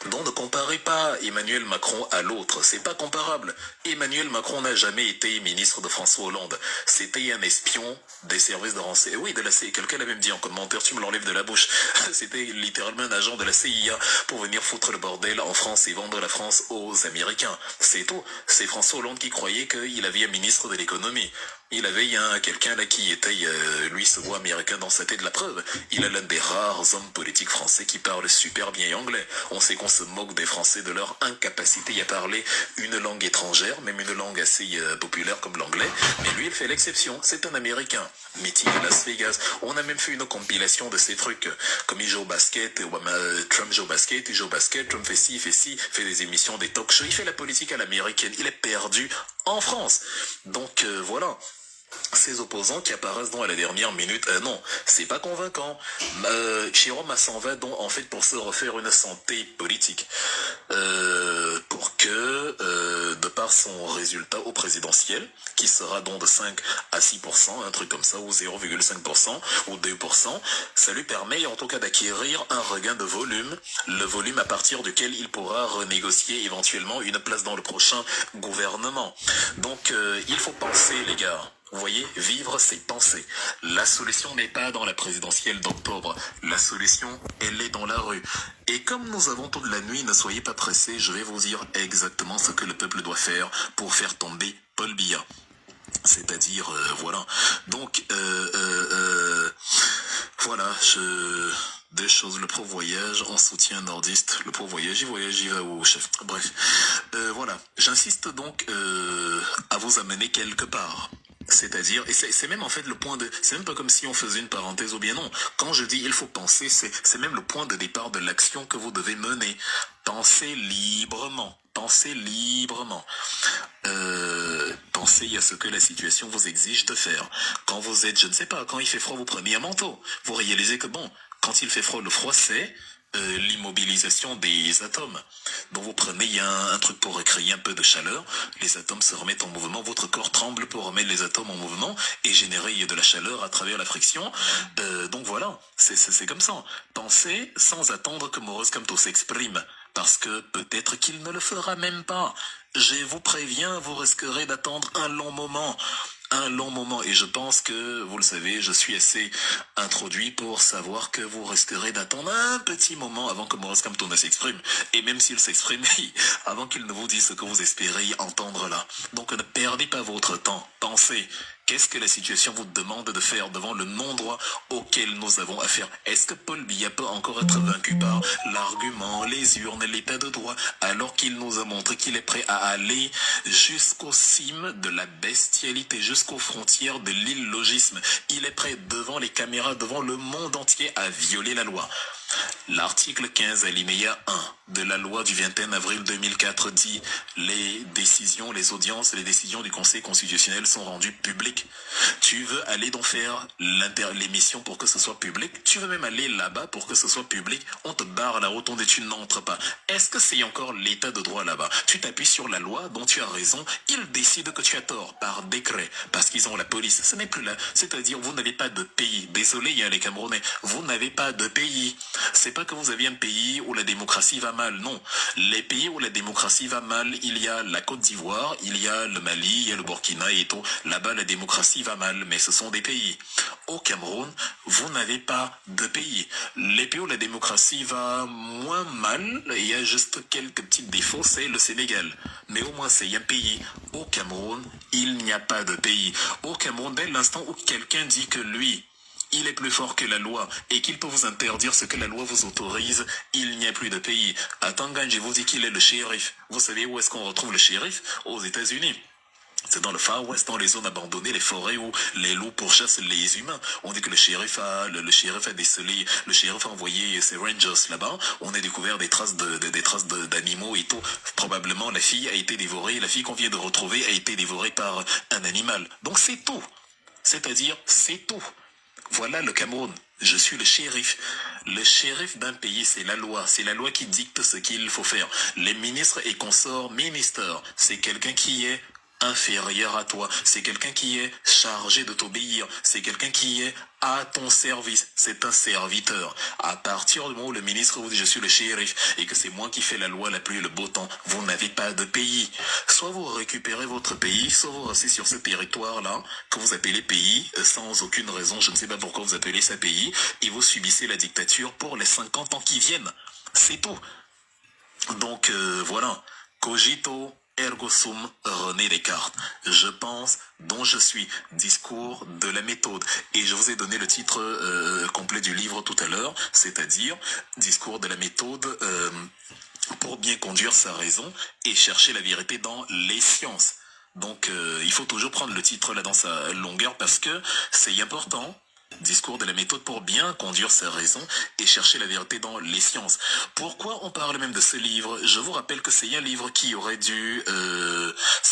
Donc ne comparez pas Emmanuel Macron à l'autre, c'est pas comparable. Emmanuel Macron n'a jamais été ministre de François Hollande. C'était un espion des services de renseignement. Oui, de la CIA. Quelqu'un l'a même dit en commentaire, tu me l'enlèves de la bouche. C'était littéralement un agent de la CIA pour venir foutre le bordel en France et vendre la France aux Américains. C'est tout. C'est François Hollande qui croyait qu'il avait un ministre de l'économie. Il avait quelqu'un là qui était, lui, se voit américain dans sa tête. La preuve, il est l'un des rares hommes politiques français qui parle super bien anglais. On sait qu'on se moque des Français de leur incapacité à parler une langue étrangère, même une langue assez populaire comme l'anglais. Mais lui, il fait l'exception. C'est un Américain. Meeting à Las Vegas. On a même fait une compilation de ces trucs. Comme il joue au basket, Trump joue au basket, il joue au basket, Trump fait ci, fait des émissions, des talk shows. Il fait la politique à l'américaine. Il est perdu en France. Donc voilà. Ces opposants qui apparaissent donc à la dernière minute, non, c'est pas convaincant. Chiroma s'en va donc en fait pour se refaire une santé politique. Pour que, de par son résultat au présidentiel, qui sera donc de 5 à 6%, un truc comme ça, ou 0,5%, ou 2%, ça lui permet en tout cas d'acquérir un regain de volume, le volume à partir duquel il pourra renégocier éventuellement une place dans le prochain gouvernement. Donc, il faut penser, les gars. Vous voyez, vivre, c'est penser. La solution n'est pas dans la présidentielle d'octobre. La solution, elle est dans la rue. Et comme nous avons toute la nuit, ne soyez pas pressés, je vais vous dire exactement ce que le peuple doit faire pour faire tomber Paul Biya. C'est-à-dire, voilà. Donc, voilà, deux choses, le pro voyage en soutien nordiste, le pro voyage, il va où, chef? Bref, voilà, j'insiste donc à vous amener quelque part. C'est-à-dire, et c'est même en fait le point de... C'est même pas comme si on faisait une parenthèse ou bien non. Quand je dis il faut penser, c'est même le point de départ de l'action que vous devez mener. Pensez librement. Pensez librement. Pensez à ce que la situation vous exige de faire. Quand vous êtes, je ne sais pas, quand il fait froid, vous prenez un manteau. Vous réalisez que bon, quand il fait froid, le froid c'est... l'immobilisation des atomes. Donc vous prenez un truc pour créer un peu de chaleur, les atomes se remettent en mouvement, votre corps tremble pour remettre les atomes en mouvement et générer de la chaleur à travers la friction. Donc voilà, c'est comme ça. Pensez sans attendre que Maurice Kamto s'exprime, parce que peut-être qu'il ne le fera même pas. Je vous préviens, vous risquerez d'attendre un long moment. Et je pense que, vous le savez, je suis assez introduit pour savoir que vous risquerez d'attendre un petit moment avant que Maurice Kamto ne s'exprime. Et même s'il s'exprime, avant qu'il ne vous dise ce que vous espérez entendre là. Donc ne perdez pas votre temps. Pensez, qu'est-ce que la situation vous demande de faire devant le non-droit auquel nous avons affaire? Est-ce que Paul Biya peut encore être vaincu par l'argument, les urnes, l'état de droit, alors qu'il nous a montré qu'il est prêt à aller jusqu'aux cimes de la bestialité, jusqu'aux frontières de l'illogisme? Il est prêt devant les caméras, devant le monde entier à violer la loi. L'article 15 alinéa 1 de la loi du 21 avril 2004 dit les décisions, les audiences, les décisions du Conseil constitutionnel sont rendues publiques. Tu veux aller donc faire l'émission pour que ce soit public? Tu veux même aller là-bas pour que ce soit public? On te barre à la rotonde et tu n'entres pas. Est-ce que c'est encore l'état de droit là-bas? Tu t'appuies sur la loi dont tu as raison, ils décident que tu as tort par décret, parce qu'ils ont la police. Ce n'est plus là. C'est-à-dire, vous n'avez pas de pays. Désolé, il y a les Camerounais. Vous n'avez pas de pays. C'est pas que vous avez un pays où la démocratie va mal, non. Les pays où la démocratie va mal, il y a la Côte d'Ivoire, il y a le Mali, il y a le Burkina et tout. Là-bas, la démocratie va mal, mais ce sont des pays. Au Cameroun, vous n'avez pas de pays. Les pays où la démocratie va moins mal, il y a juste quelques petits défauts, c'est le Sénégal. Mais au moins, c'est un pays. Au Cameroun, il n'y a pas de pays. Au Cameroun, dès l'instant où quelqu'un dit que lui, il est plus fort que la loi et qu'il peut vous interdire ce que la loi vous autorise, il n'y a plus de pays. À Tangan, je vous dis qu'il est le shérif. Vous savez où est-ce qu'on retrouve le shérif? Aux États-Unis. C'est dans le Far West, dans les zones abandonnées, les forêts où les loups pourchassent les humains. On dit que le shérif a décelé, le shérif a envoyé ses rangers là-bas. On a découvert des traces d'animaux et tout. Probablement, la fille a été dévorée, la fille qu'on vient de retrouver a été dévorée par un animal. Donc c'est tout. C'est-à-dire, c'est tout. Voilà le Cameroun. Je suis le shérif. Le shérif d'un pays, c'est la loi. C'est la loi qui dicte ce qu'il faut faire. Les ministres et consorts, ministres, c'est quelqu'un qui est inférieur à toi. C'est quelqu'un qui est chargé de t'obéir. C'est quelqu'un qui est à ton service. C'est un serviteur. À partir du moment où le ministre vous dit je suis le shérif et que c'est moi qui fais la loi, la pluie et le beau temps, vous n'avez pas de pays. Soit vous récupérez votre pays, soit vous restez sur ce territoire-là que vous appelez pays sans aucune raison. Je ne sais pas pourquoi vous appelez ça pays et vous subissez la dictature pour les 50 ans qui viennent. C'est tout. Donc voilà. Cogito ergo sum, René Descartes. Je pense, dont je suis. Discours de la méthode. Et je vous ai donné le titre complet du livre tout à l'heure, c'est-à-dire Discours de la méthode pour bien conduire sa raison et chercher la vérité dans les sciences. Donc il faut toujours prendre le titre là dans sa longueur parce que c'est important. Discours de la méthode pour bien conduire sa raison et chercher la vérité dans les sciences. Pourquoi on parle même de ce livre? Je vous rappelle que c'est un livre qui aurait dû...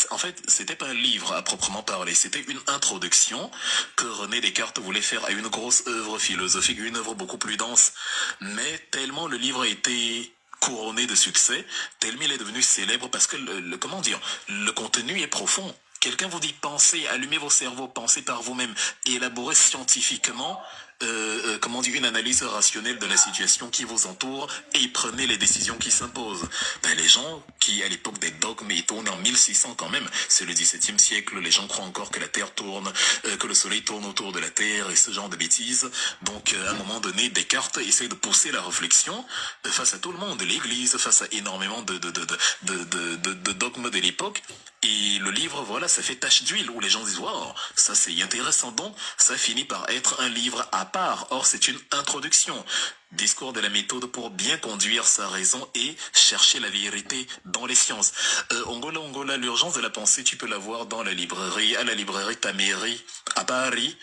en fait, c'était pas un livre à proprement parler, c'était une introduction que René Descartes voulait faire à une grosse œuvre philosophique, une œuvre beaucoup plus dense. Mais tellement le livre a été couronné de succès, tellement il est devenu célèbre parce que, le contenu est profond. Quelqu'un vous dit pensez, allumez vos cerveaux, pensez par vous-même, élaborez scientifiquement une analyse rationnelle de la situation qui vous entoure et prenez les décisions qui s'imposent. Les gens qui, à l'époque des dogmes, ils tournent en 1600 quand même, c'est le 17e siècle, les gens croient encore que la Terre tourne, que le Soleil tourne autour de la Terre et ce genre de bêtises. Donc, à un moment donné, Descartes essaie de pousser la réflexion face à tout le monde, l'Église, face à énormément de dogmes de l'époque. Et le livre, voilà, ça fait tache d'huile où les gens disent « Wow, ça c'est intéressant ». Donc, ça finit par être un livre à part. Or, c'est une introduction. Discours de la méthode pour bien conduire sa raison et chercher la vérité dans les sciences. Ongola, l'urgence de la pensée, tu peux la voir dans la librairie, à la librairie Tameri, à Paris.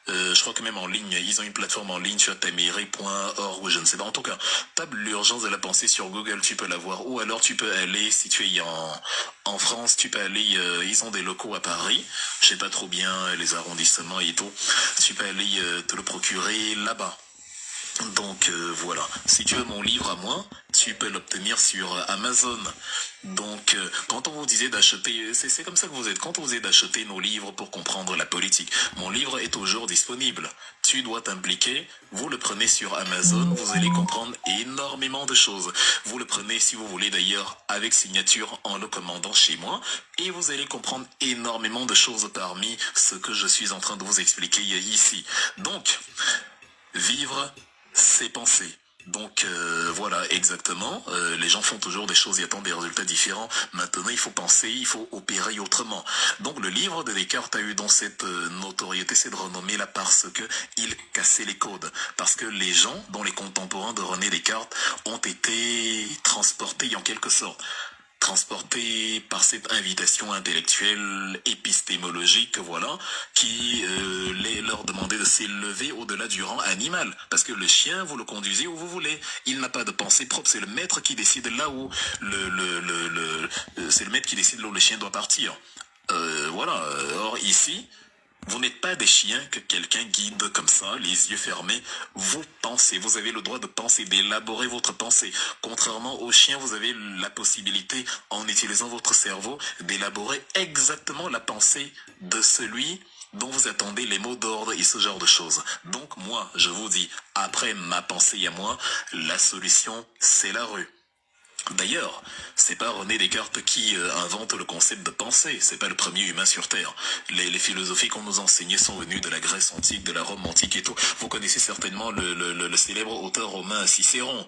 Je crois que même en ligne, ils ont une plateforme en ligne sur tameri.org ou je ne sais pas. En tout cas, tape l'urgence de la pensée sur Google, tu peux la voir. Ou alors tu peux aller, si tu es en France, tu peux aller, ils ont des locaux à Paris. Je sais pas trop bien les arrondissements et tout. Tu peux aller te le procurer là-bas. Donc voilà, si tu veux mon livre à moi, tu peux l'obtenir sur Amazon. Donc quand on vous disait d'acheter, c'est comme ça que vous êtes, quand on vous dit d'acheter nos livres pour comprendre la politique, mon livre est toujours disponible. Tu dois t'impliquer, vous le prenez sur Amazon, vous allez comprendre énormément de choses. Vous le prenez si vous voulez d'ailleurs avec signature en le commandant chez moi et vous allez comprendre énormément de choses parmi ce que je suis en train de vous expliquer ici. Donc, vivre ses pensées. Donc voilà, exactement. Les gens font toujours des choses et attendent des résultats différents. Maintenant, il faut penser, il faut opérer autrement. Donc le livre de Descartes a eu dans cette notoriété, cette renommée là parce que il cassait les codes. Parce que les gens, dont les contemporains de René Descartes, ont été transportés en quelque sorte. Transportés par cette invitation intellectuelle épistémologique, voilà, qui leur demandait de s'élever au-delà du rang animal. Parce que le chien, vous le conduisez où vous voulez. Il n'a pas de pensée propre. C'est le maître qui décide là où c'est le maître qui décide là où le chien doit partir. Voilà. Or ici, vous n'êtes pas des chiens que quelqu'un guide comme ça, les yeux fermés. Vous pensez, vous avez le droit de penser, d'élaborer votre pensée. Contrairement aux chiens, vous avez la possibilité, en utilisant votre cerveau, d'élaborer exactement la pensée de celui dont vous attendez les mots d'ordre et ce genre de choses. Donc moi, je vous dis, après ma pensée à moi, la solution, c'est la rue. D'ailleurs, c'est pas René Descartes qui invente le concept de pensée, c'est pas le premier humain sur Terre. Les philosophies qu'on nous enseignait sont venues de la Grèce antique, de la Rome antique et tout. Vous connaissez certainement le célèbre auteur romain Cicéron,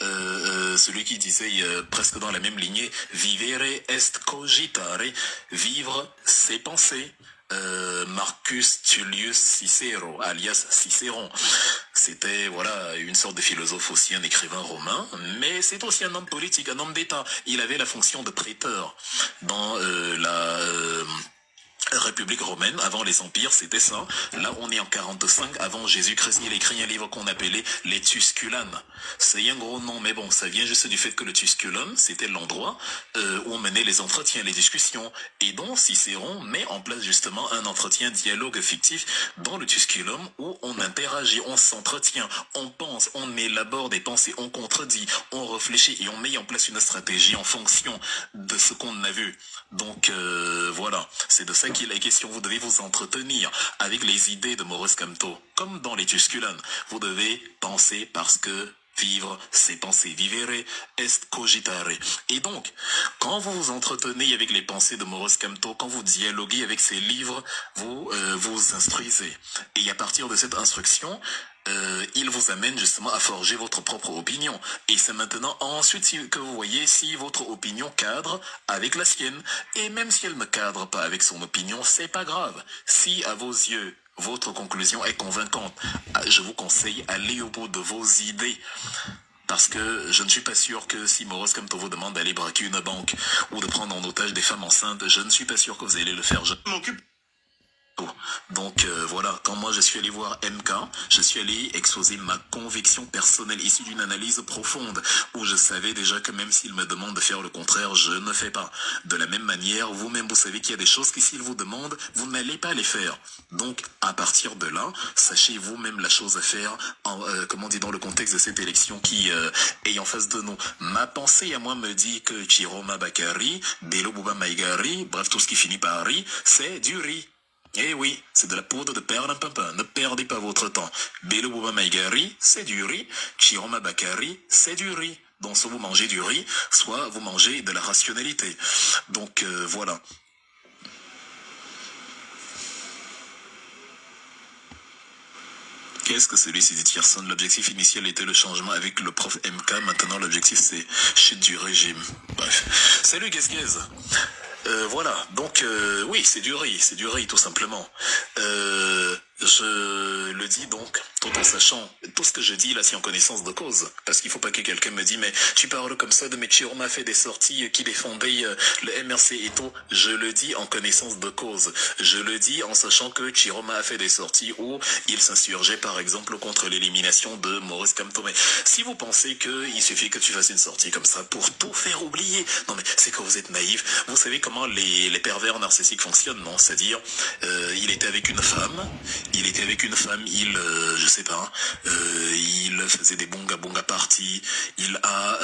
celui qui disait presque dans la même lignée, vivere est cogitare, vivre c'est penser. Marcus Tullius Cicero, alias Cicéron. C'était voilà une sorte de philosophe aussi, un écrivain romain, mais c'est aussi un homme politique, un homme d'État. Il avait la fonction de préteur dans la République romaine, avant les empires, c'était ça. Là, on est en 45, avant Jésus-Christ, il écrit un livre qu'on appelait les Tusculanes. C'est un gros nom, mais bon, ça vient juste du fait que le Tusculum, c'était l'endroit où on menait les entretiens, les discussions. Et donc, Cicéron met en place justement un entretien dialogue fictif dans le Tusculum où on interagit, on s'entretient, on pense, on élabore des pensées, on contredit, on réfléchit et on met en place une stratégie en fonction de ce qu'on a vu. Donc, voilà, c'est de ça qu'il est question. Vous devez vous entretenir avec les idées de Maurice Kamto. Comme dans les Tusculanes, vous devez penser parce que vivre, c'est penser. Vivere est cogitare. Et donc, quand vous vous entretenez avec les pensées de Maurice Kamto, quand vous dialoguez avec ses livres, vous vous instruisez. Et à partir de cette instruction, il vous amène justement à forger votre propre opinion. Et c'est maintenant ensuite que vous voyez si votre opinion cadre avec la sienne. Et même si elle ne cadre pas avec son opinion, c'est pas grave. Si à vos yeux, votre conclusion est convaincante, je vous conseille d'aller au bout de vos idées. Parce que je ne suis pas sûr que si Maurice Kamto vous demande d'aller braquer une banque ou de prendre en otage des femmes enceintes, je ne suis pas sûr que vous allez le faire. Je m'occupe. Donc voilà, quand moi je suis allé voir MK, je suis allé exposer ma conviction personnelle issue d'une analyse profonde, où je savais déjà que même s'il me demande de faire le contraire, je ne fais pas. De la même manière, vous-même vous savez qu'il y a des choses que s'il vous demande, vous n'allez pas les faire. Donc à partir de là, sachez vous-même la chose à faire, comme on dit dans le contexte de cette élection qui est en face de nous. Ma pensée à moi me dit que Chiroma Bakari, Bello Bouba Maïgari, bref tout ce qui finit par riz, c'est du riz. Eh oui, c'est de la poudre de perlimpinpin. Ne perdez pas votre temps. Bello Bouba Maïgari, c'est du riz. Chiroma Bakari, c'est du riz. Donc soit vous mangez du riz, soit vous mangez de la rationalité. Donc voilà. Qu'est-ce que celui-ci dit Tierson? L'objectif initial était le changement avec le prof MK. Maintenant, l'objectif, c'est chute du régime. Bref. Salut, qu'est-ce voilà, donc oui, c'est du riz tout simplement. Je le dis donc tout en sachant, tout ce que je dis là c'est en connaissance de cause, parce qu'il faut pas que quelqu'un me dise mais tu parles comme ça de Chiroma a fait des sorties qui défendaient le MRC et tout. Je le dis en connaissance de cause, je le dis en sachant que Chiroma a fait des sorties où il s'insurgeait par exemple contre l'élimination de Maurice Kamto. Mais si vous pensez qu'il suffit que tu fasses une sortie comme ça pour tout faire oublier, non mais c'est que vous êtes naïf. Vous savez comment les pervers narcissiques fonctionnent, non? C'est-à-dire il était avec une femme, il était avec une femme, je sais pas, il faisait des bonga parties, il a,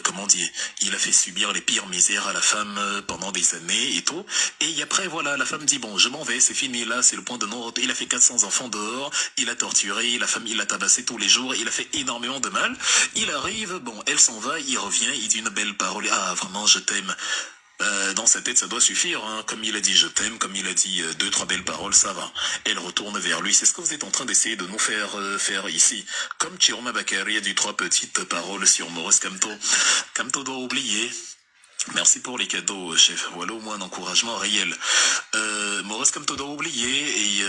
comment dire, il a fait subir les pires misères à la femme pendant des années et tout. Et après, voilà, la femme dit, bon, je m'en vais, c'est fini, là, c'est le point de non. Il a fait 400 enfants dehors, il a torturé, la femme, il l'a tabassé tous les jours, il a fait énormément de mal. Il arrive, bon, elle s'en va, il revient, il dit une belle parole, ah, vraiment, je t'aime. Dans sa tête, ça doit suffire, hein. Comme il a dit je t'aime, comme il a dit 2-3 belles paroles, ça va. Elle retourne vers lui. C'est ce que vous êtes en train d'essayer de nous faire ici. Comme Chiroma Bakary a dit 3 petites paroles sur Maurice Kamto. Kamto doit oublier. Merci pour les cadeaux, chef. Voilà au moins un encouragement réel. Maurice Kamto doit oublier et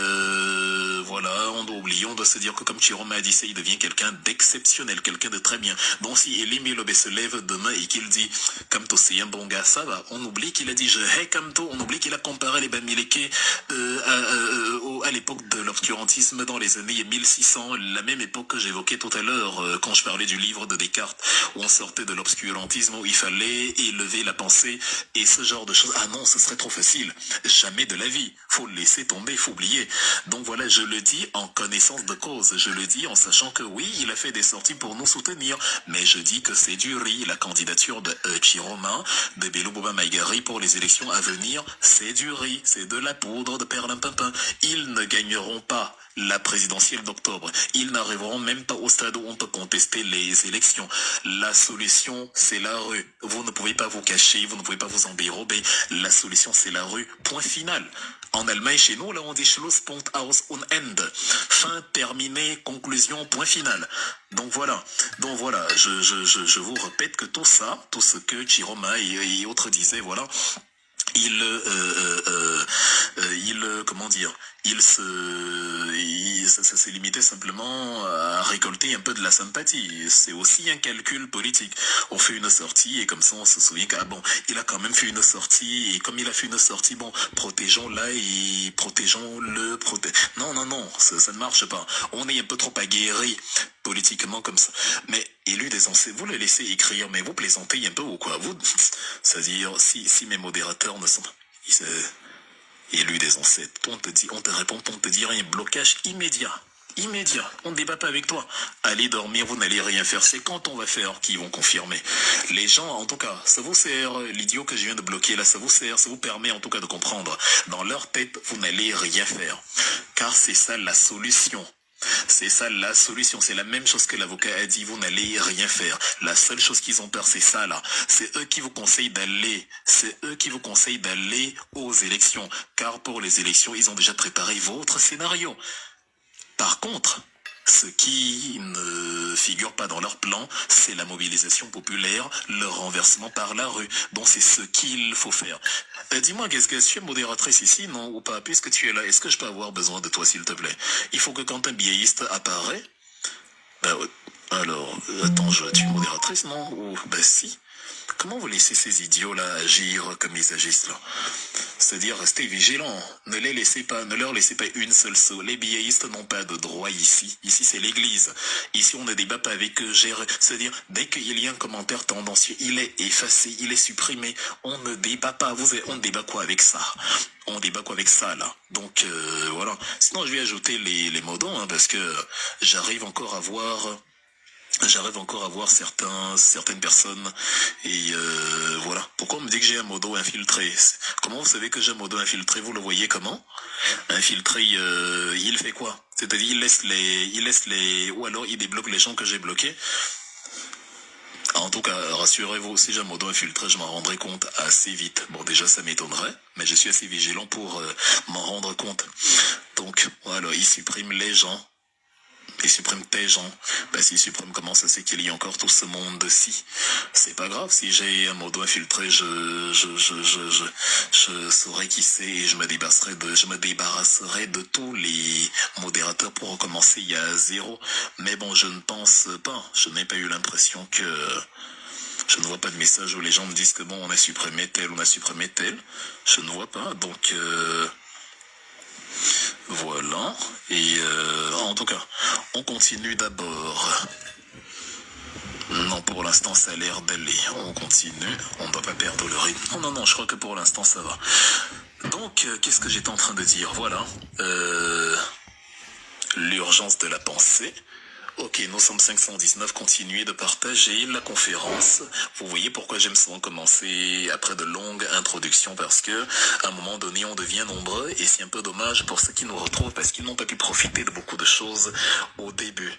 voilà, on doit oublier, on doit se dire que comme Chiroma a dit ça, il devient quelqu'un d'exceptionnel, quelqu'un de très bien. Donc si Elie Lobé se lève demain et qu'il dit Kamto c'est un bon gars, ça va. On oublie qu'il a dit je hais Kamto, on oublie qu'il a comparé les Bamileke à l'époque de l'obscurantisme dans les années 1600, la même époque que j'évoquais tout à l'heure quand je parlais du livre de Descartes, où on sortait de l'obscurantisme, où il fallait élever la pensée et ce genre de choses. Ah non, ce serait trop facile. Jamais de la vie. Faut le laisser tomber, faut oublier. Donc voilà, je le dis en connaissance de cause. Je le dis en sachant que oui, il a fait des sorties pour nous soutenir. Mais je dis que c'est du riz. La candidature de Chiroma, de Bello Boba Maïgari pour les élections à venir, c'est du riz. C'est de la poudre de perlimpinpin. Ils ne gagneront pas la présidentielle d'octobre. Ils n'arriveront même pas au stade où on peut contester les élections. La solution, c'est la rue. Vous ne pouvez pas vous cacher, vous ne pouvez pas vous embérober. La solution, c'est la rue. Point final. En Allemagne, chez nous, là, on dit Schlusspunkt aus und Ende. Fin, terminé, conclusion, point final. Donc voilà, je vous répète que tout ça, tout ce que Chiroma et autres disaient, voilà, comment dire, ça s'est limité simplement à récolter un peu de la sympathie. C'est aussi un calcul politique. On fait une sortie et comme ça on se souvient que, ah bon, il a quand même fait une sortie et comme il a fait une sortie, bon, protégeons-la et protégeons-le. Non, ça ne marche pas. On est un peu trop aguerri politiquement comme ça. Mais élu des ancêtres, vous le laissez écrire, mais vous plaisantez un peu ou quoi? Vous, c'est-à-dire, si mes modérateurs ne sont pas élus des ancêtres, on te répond, on te dit rien, blocage immédiat. On ne débat pas avec toi. Allez dormir, vous n'allez rien faire. C'est quand on va faire qu'ils vont confirmer. Les gens, en tout cas, ça vous sert, l'idiot que je viens de bloquer là, ça vous sert, ça vous permet en tout cas de comprendre. Dans leur tête, vous n'allez rien faire. Car c'est ça la solution. C'est ça la solution, c'est la même chose que l'avocat a dit, vous n'allez rien faire. La seule chose qu'ils ont peur, c'est ça là. C'est eux qui vous conseillent d'aller aux élections. Car pour les élections, ils ont déjà préparé votre scénario. Par contre, ce qui ne figure pas dans leur plan, c'est la mobilisation populaire, le renversement par la rue. Donc c'est ce qu'il faut faire. Dis-moi, qu'est-ce que tu es modératrice ici, non, ou pas, puisque tu es là, est-ce que je peux avoir besoin de toi, s'il te plaît? Il faut que quand un biaïste apparaît... alors, attends, tu es modératrice, non? Ou, si. Comment vous laissez ces idiots-là agir comme ils agissent, là? C'est-à-dire, restez vigilants. Ne leur laissez pas une seule seau. Les biaïstes n'ont pas de droit ici. Ici, c'est l'église. Ici, on ne débat pas avec eux. C'est-à-dire, dès qu'il y a un commentaire tendancieux, il est effacé, il est supprimé. On ne débat pas. On débat quoi avec ça? On débat quoi avec ça, là? Donc, voilà. Sinon, je vais ajouter les modos, hein, parce que j'arrive encore à voir certaines personnes et voilà. Pourquoi on me dit que j'ai un modo infiltré? Comment vous savez que j'ai un modo infiltré? Vous le voyez comment? Infiltré, il fait quoi? C'est-à-dire il laisse les ou alors il débloque les gens que j'ai bloqués. En tout cas, rassurez-vous, si j'ai un modo infiltré, je m'en rendrai compte assez vite. Bon, déjà, ça m'étonnerait, mais je suis assez vigilant pour m'en rendre compte. Donc, voilà, il supprime les gens. Il supprime tes gens. S'il supprime, comment ça c'est qu'il y a encore tout ce monde-ci? C'est pas grave, si j'ai un modo infiltré, je saurai qui c'est et je me débarrasserai de tous les modérateurs pour recommencer il y a 0. Mais bon, je ne pense pas, je n'ai pas eu l'impression que... Je ne vois pas de message où les gens me disent que bon, on a supprimé tel, on a supprimé tel. Je ne vois pas, donc... Voilà, et en tout cas, on continue d'abord. Non, pour l'instant, ça a l'air d'aller. On continue, on ne doit pas perdre le rythme. Non, je crois que pour l'instant, ça va. Donc, qu'est-ce que j'étais en train de dire? Voilà. l'urgence de la pensée. Ok, nous sommes 519, continuez de partager la conférence. Vous voyez pourquoi j'aime souvent commencer après de longues introductions, parce que à un moment donné, on devient nombreux et c'est un peu dommage pour ceux qui nous retrouvent parce qu'ils n'ont pas pu profiter de beaucoup de choses au début.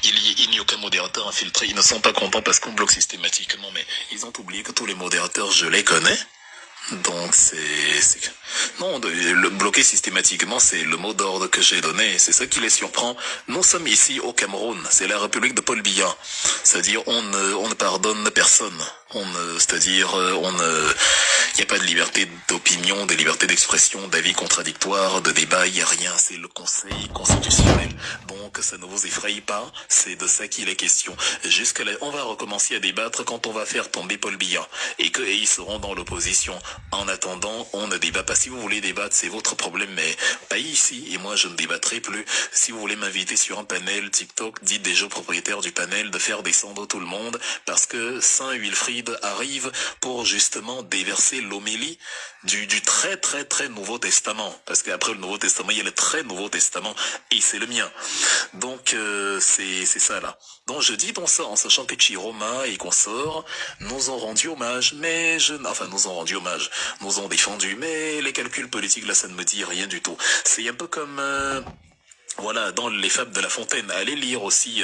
Il n'y a aucun modérateur infiltré. Ils ne sont pas contents parce qu'on bloque systématiquement, mais ils ont oublié que tous les modérateurs, je les connais. Donc non, le bloquer systématiquement, c'est le mot d'ordre que j'ai donné. C'est ça qui les surprend. Nous sommes ici au Cameroun. C'est la République de Paul Biya. C'est-à-dire, on ne pardonne personne. Il n'y a pas de liberté d'opinion, de liberté d'expression, d'avis contradictoires, de débat, il n'y a rien. C'est le Conseil constitutionnel. Donc, ça ne vous effraie pas. C'est de ça qu'il est question. Jusque là, on va recommencer à débattre quand on va faire tomber Paul Biya. Et ils seront dans l'opposition. En attendant, on ne débat pas. Si vous voulez débattre, c'est votre problème, mais pas ici. Et moi, je ne débattrai plus. Si vous voulez m'inviter sur un panel TikTok, dites déjà au propriétaire du panel de faire descendre tout le monde, parce que Saint Wilfrid arrive pour justement déverser l'homélie du très très très Nouveau Testament. Parce qu'après le Nouveau Testament, il y a le très Nouveau Testament, et c'est le mien. Donc, c'est ça là. Donc, je dis bon ça, en sachant que Chiroma et consorts nous ont rendu hommage, nous ont rendu hommage, nous ont défendu, mais les calculs politiques là, ça ne me dit rien du tout. C'est un peu comme... Voilà, dans les fables de La Fontaine, allez lire aussi,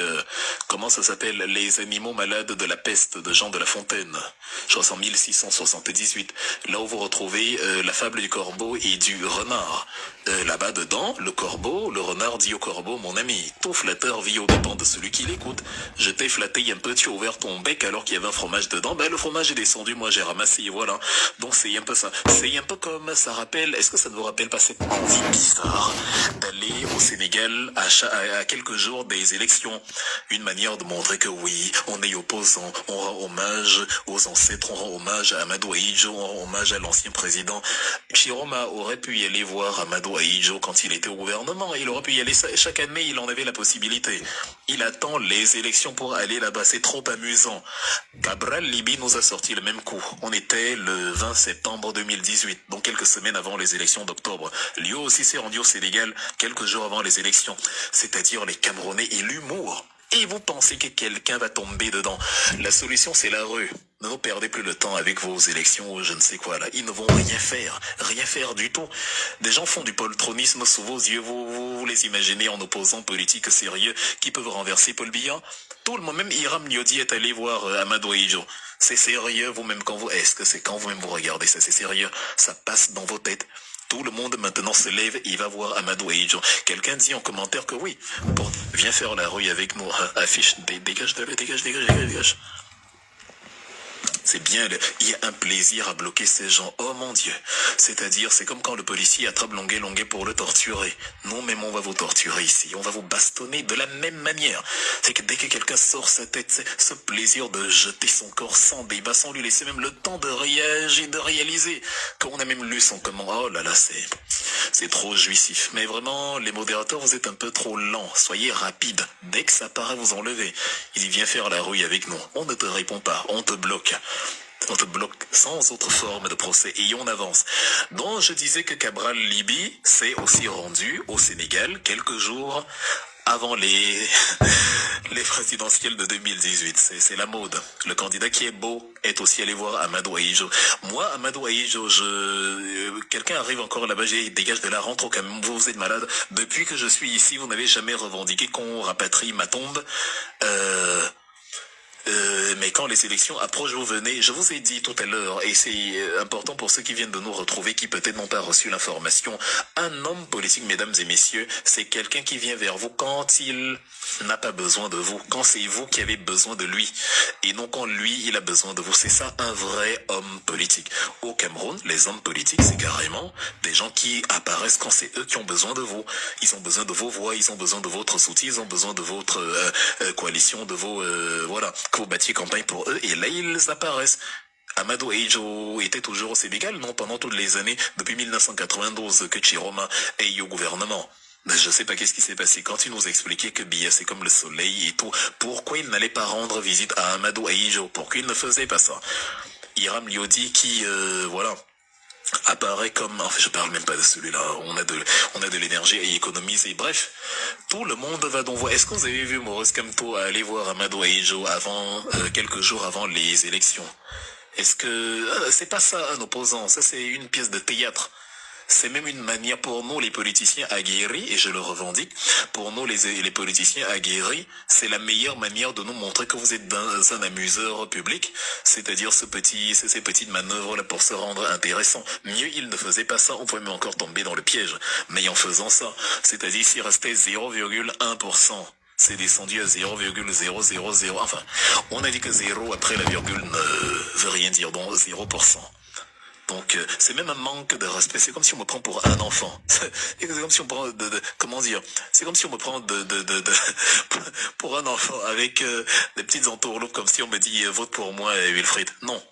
comment ça s'appelle, Les animaux malades de la peste de Jean de La Fontaine, je crois en 1678, là où vous retrouvez la fable du corbeau et du renard. Là-bas dedans, le renard dit au corbeau, mon ami, tout flatteur vit aux dépens de celui qui l'écoute. Je t'ai flatté un peu, tu as ouvert ton bec alors qu'il y avait un fromage dedans, le fromage est descendu, moi j'ai ramassé, et voilà. Donc c'est un peu ça. C'est un peu comme, ça rappelle, est-ce que ça ne vous rappelle pas cette envie bizarre d'aller au Sénégal à quelques jours des élections, une manière de montrer que oui, on est opposant, on rend hommage aux ancêtres, on rend hommage à Amadou Ahidjo, on rend hommage à l'ancien président. Chiroma aurait pu y aller voir Amadou Ahidjo quand il était au gouvernement, il aurait pu y aller chaque année, il en avait la possibilité. Il attend les élections pour aller là-bas, c'est trop amusant. Cabral Libi nous a sorti le même coup. On était le 20 septembre 2018, donc quelques semaines avant les élections d'octobre. Lui aussi s'est rendu au Sénégal quelques jours avant les élections. C'est-à-dire les Camerounais et l'humour. Et vous pensez que quelqu'un va tomber dedans? La solution, c'est la rue. Ne nous perdez plus le temps avec vos élections ou je ne sais quoi là. Ils ne vont rien faire du tout. Des gens font du poltronisme sous vos yeux. Vous les imaginez en opposants politiques sérieux qui peuvent renverser Paul Biya? Tout le monde, même Hiram Niodi est allé voir Amadou Ahidjo. C'est sérieux vous-même est-ce que c'est quand vous-même vous regardez ça? C'est sérieux? Ça passe dans vos têtes? Tout le monde maintenant se lève et il va voir Amadou Ahidjo. Quelqu'un dit en commentaire que oui, viens faire la rue avec nous. Affiche, dégage. C'est bien, il y a un plaisir à bloquer ces gens. Oh mon Dieu. C'est-à-dire, c'est comme quand le policier attrape Longuet pour le torturer. Nous-mêmes, on va vous torturer ici. On va vous bastonner de la même manière. C'est que dès que quelqu'un sort sa tête, c'est ce plaisir de jeter son corps sans débat, sans lui laisser même le temps de réagir, de réaliser qu'on a même lu son comment. Oh là là, c'est trop jouissif. Mais vraiment, les modérateurs, vous êtes un peu trop lents. Soyez rapides. Dès que ça paraît, vous enlevez. Il vient faire la rue avec nous. On ne te répond pas. On te bloque. On te bloque sans autre forme de procès et on avance. Donc je disais que Cabral Libi s'est aussi rendu au Sénégal quelques jours avant les présidentielles de 2018. C'est la mode. Le candidat qui est beau est aussi allé voir Amadou Ahidjo. Moi, Amadou Ahidjo, quelqu'un arrive encore là-bas, j'ai dégage de la rentre au Cameroun, vous êtes malade. Depuis que je suis ici, vous n'avez jamais revendiqué qu'on rapatrie ma tombe. Mais quand les élections approchent, vous venez, je vous ai dit tout à l'heure, et c'est important pour ceux qui viennent de nous retrouver, qui peut-être n'ont pas reçu l'information, un homme politique, mesdames et messieurs, c'est quelqu'un qui vient vers vous quand il n'a pas besoin de vous, quand c'est vous qui avez besoin de lui, et non quand lui, il a besoin de vous. C'est ça, un vrai homme politique. Au Cameroun, les hommes politiques, c'est carrément des gens qui apparaissent quand c'est eux qui ont besoin de vous. Ils ont besoin de vos voix, ils ont besoin de votre soutien, ils ont besoin de votre coalition, de vos... que vous battiez campagne pour eux, et là, ils apparaissent. Amadou Ahidjo était toujours au Sénégal, non, pendant toutes les années, depuis 1992 que Chiroma est au gouvernement. Je sais pas qu'est-ce qui s'est passé quand il nous expliquait que Biya c'est comme le soleil et tout. Pourquoi il n'allait pas rendre visite à Amadou Ahidjo? Pourquoi il ne faisait pas ça? Hiram Liodi qui, voilà, apparaît comme, enfin je parle même pas de celui-là, on a de l'énergie à y économiser, bref, tout le monde va donc voir. Est-ce que vous avez vu Maurice Kamto aller voir Amadou Ahidjo avant, quelques jours avant les élections? Est-ce que, c'est pas ça un opposant, ça c'est une pièce de théâtre. C'est même une manière pour nous, les politiciens aguerris, et je le revendique, pour nous, les politiciens aguerris, c'est la meilleure manière de nous montrer que vous êtes un amuseur public, c'est-à-dire ces petites manœuvres-là pour se rendre intéressant. Mieux, ils ne faisaient pas ça, on pouvait même encore tomber dans le piège. Mais en faisant ça, c'est-à-dire s'il restait 0,1%, c'est descendu à 0,000, enfin, on a dit que 0 après la virgule ne veut rien dire, donc 0%. Donc, c'est même un manque de respect. C'est comme si on me prend pour un enfant. C'est comme si on prend comment dire? C'est comme si on me prend pour un enfant avec des petites entourloupes, comme si on me dit vote pour moi, Wilfried. Non.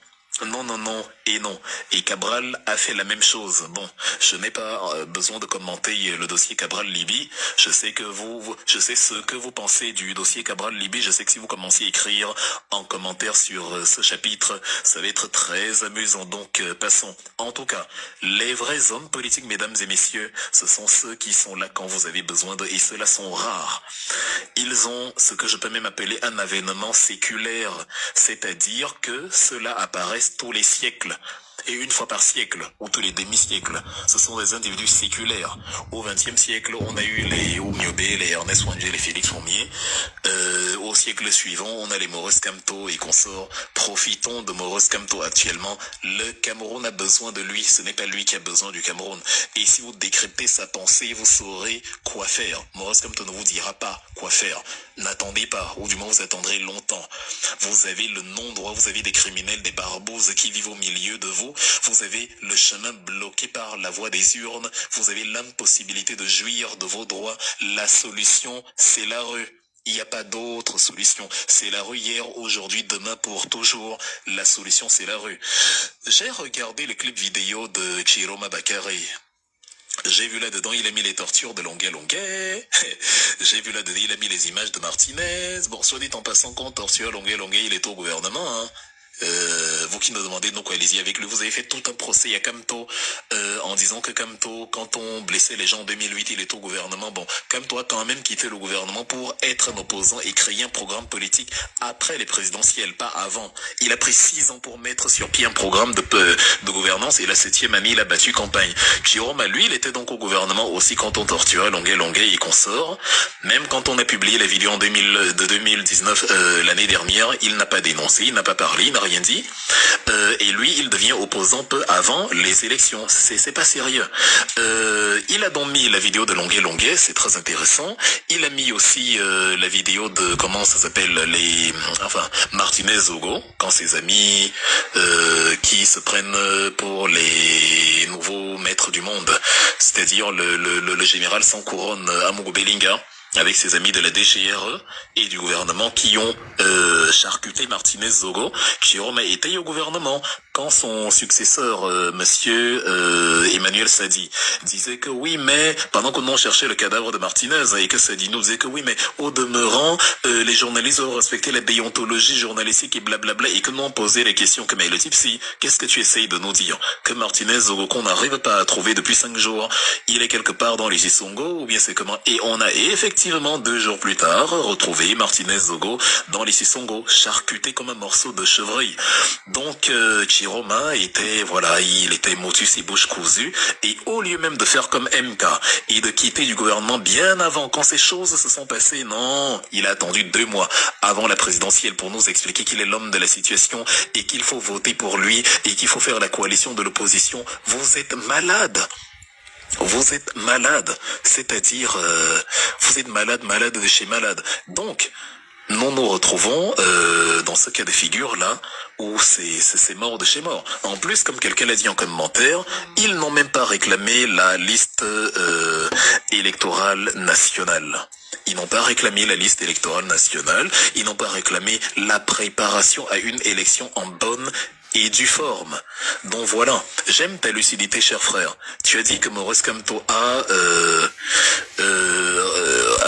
Non, non, non, et non. Et Cabral a fait la même chose. Bon, je n'ai pas besoin de commenter le dossier Cabral-Libye. Je sais je sais ce que vous pensez du dossier Cabral-Libye. Je sais que si vous commencez à écrire en commentaire sur ce chapitre, ça va être très amusant. Donc, passons. En tout cas, les vrais hommes politiques, mesdames et messieurs, ce sont ceux qui sont là quand vous avez besoin d'eux, et ceux-là sont rares. Ils ont ce que je peux même appeler un avènement séculaire, c'est-à-dire que cela apparaît tous les siècles, et une fois par siècle, ou tous les demi-siècles. Ce sont des individus séculaires. Au XXe siècle, on a eu les Oumyobé, les Ernest Ouangé, les Félix Fournier. Au siècle suivant, on a les Maurice Kamto et consorts. Profitons de Maurice Kamto actuellement. Le Cameroun a besoin de lui, ce n'est pas lui qui a besoin du Cameroun. Et si vous décryptez sa pensée, vous saurez quoi faire. Maurice Kamto ne vous dira pas quoi faire. N'attendez pas, ou du moins vous attendrez longtemps. Vous avez le non-droit, vous avez des criminels, des barbouzes qui vivent au milieu de vous. Vous avez le chemin bloqué par la voie des urnes. Vous avez l'impossibilité de jouir de vos droits. La solution, c'est la rue. Il n'y a pas d'autre solution. C'est la rue hier, aujourd'hui, demain, pour toujours. La solution, c'est la rue. J'ai regardé le clip vidéo de Chiroma Bakary. J'ai vu là-dedans, il a mis les tortures de Longuet. J'ai vu là-dedans, il a mis les images de Martinez. Bon, soit dit en passant, quand torture Longuet, il est au gouvernement, hein. Vous qui nous demandez donc allez-y avec lui, vous avez fait tout un procès à Kamto en disant que Kamto, quand on blessait les gens en 2008, il est au gouvernement. Bon, Kamto a quand même quitté le gouvernement pour être un opposant et créer un programme politique après les présidentielles, pas avant. Il a pris 6 ans pour mettre sur pied un programme de gouvernance, et la 7e année, il a battu campagne. Chiroma, lui, il était donc au gouvernement aussi quand on torturait Longuet et consorts. Même quand on a publié la vidéo en 2019, l'année dernière, il n'a pas dénoncé, il n'a pas parlé, il n'a rien dit. Et lui, il devient opposant peu avant les élections. C'est pas sérieux. Il a donc mis la vidéo de Longuet, c'est très intéressant. Il a mis aussi la vidéo de, comment ça s'appelle, Martinez Zogo, quand ses amis qui se prennent pour les nouveaux maîtres du monde, c'est-à-dire le général sans couronne Amogo Belinga, avec ses amis de la DGRE et du gouvernement qui ont charcuté Martinez Zogo. Chiroma était au gouvernement quand son successeur, monsieur Emmanuel Sadi, disait que oui, mais pendant que nous on cherchait le cadavre de Martinez, et que Sadi nous disait que oui, mais au demeurant, les journalistes ont respecté la déontologie journalistique et blablabla, et que nous on posait les questions que mais le type, si, qu'est-ce que tu essayes de nous dire? Que Martinez Zogo, qu'on n'arrive pas à trouver depuis 5 jours, il est quelque part dans les Sisongo, ou bien c'est comment? Et on a effectivement 2 jours plus tard retrouvé Martinez Zogo dans les Sisongo, charcuté comme un morceau de chevreuil. Donc Chiroma était, voilà, il était motus et bouche cousue, et au lieu même de faire comme MK et de quitter du gouvernement bien avant, quand ces choses se sont passées, non, il a attendu 2 mois avant la présidentielle pour nous expliquer qu'il est l'homme de la situation et qu'il faut voter pour lui et qu'il faut faire la coalition de l'opposition. Vous êtes malade. Vous êtes malade, c'est-à-dire vous êtes malade de chez malade. Donc, nous nous retrouvons dans ce cas de figure-là où c'est mort de chez mort. En plus, comme quelqu'un l'a dit en commentaire, ils n'ont même pas réclamé la liste électorale nationale. Ils n'ont pas réclamé la liste électorale nationale, ils n'ont pas réclamé la préparation à une élection en bonne et due forme. Donc voilà, j'aime ta lucidité, cher frère. Tu as dit que Maurice Kamto a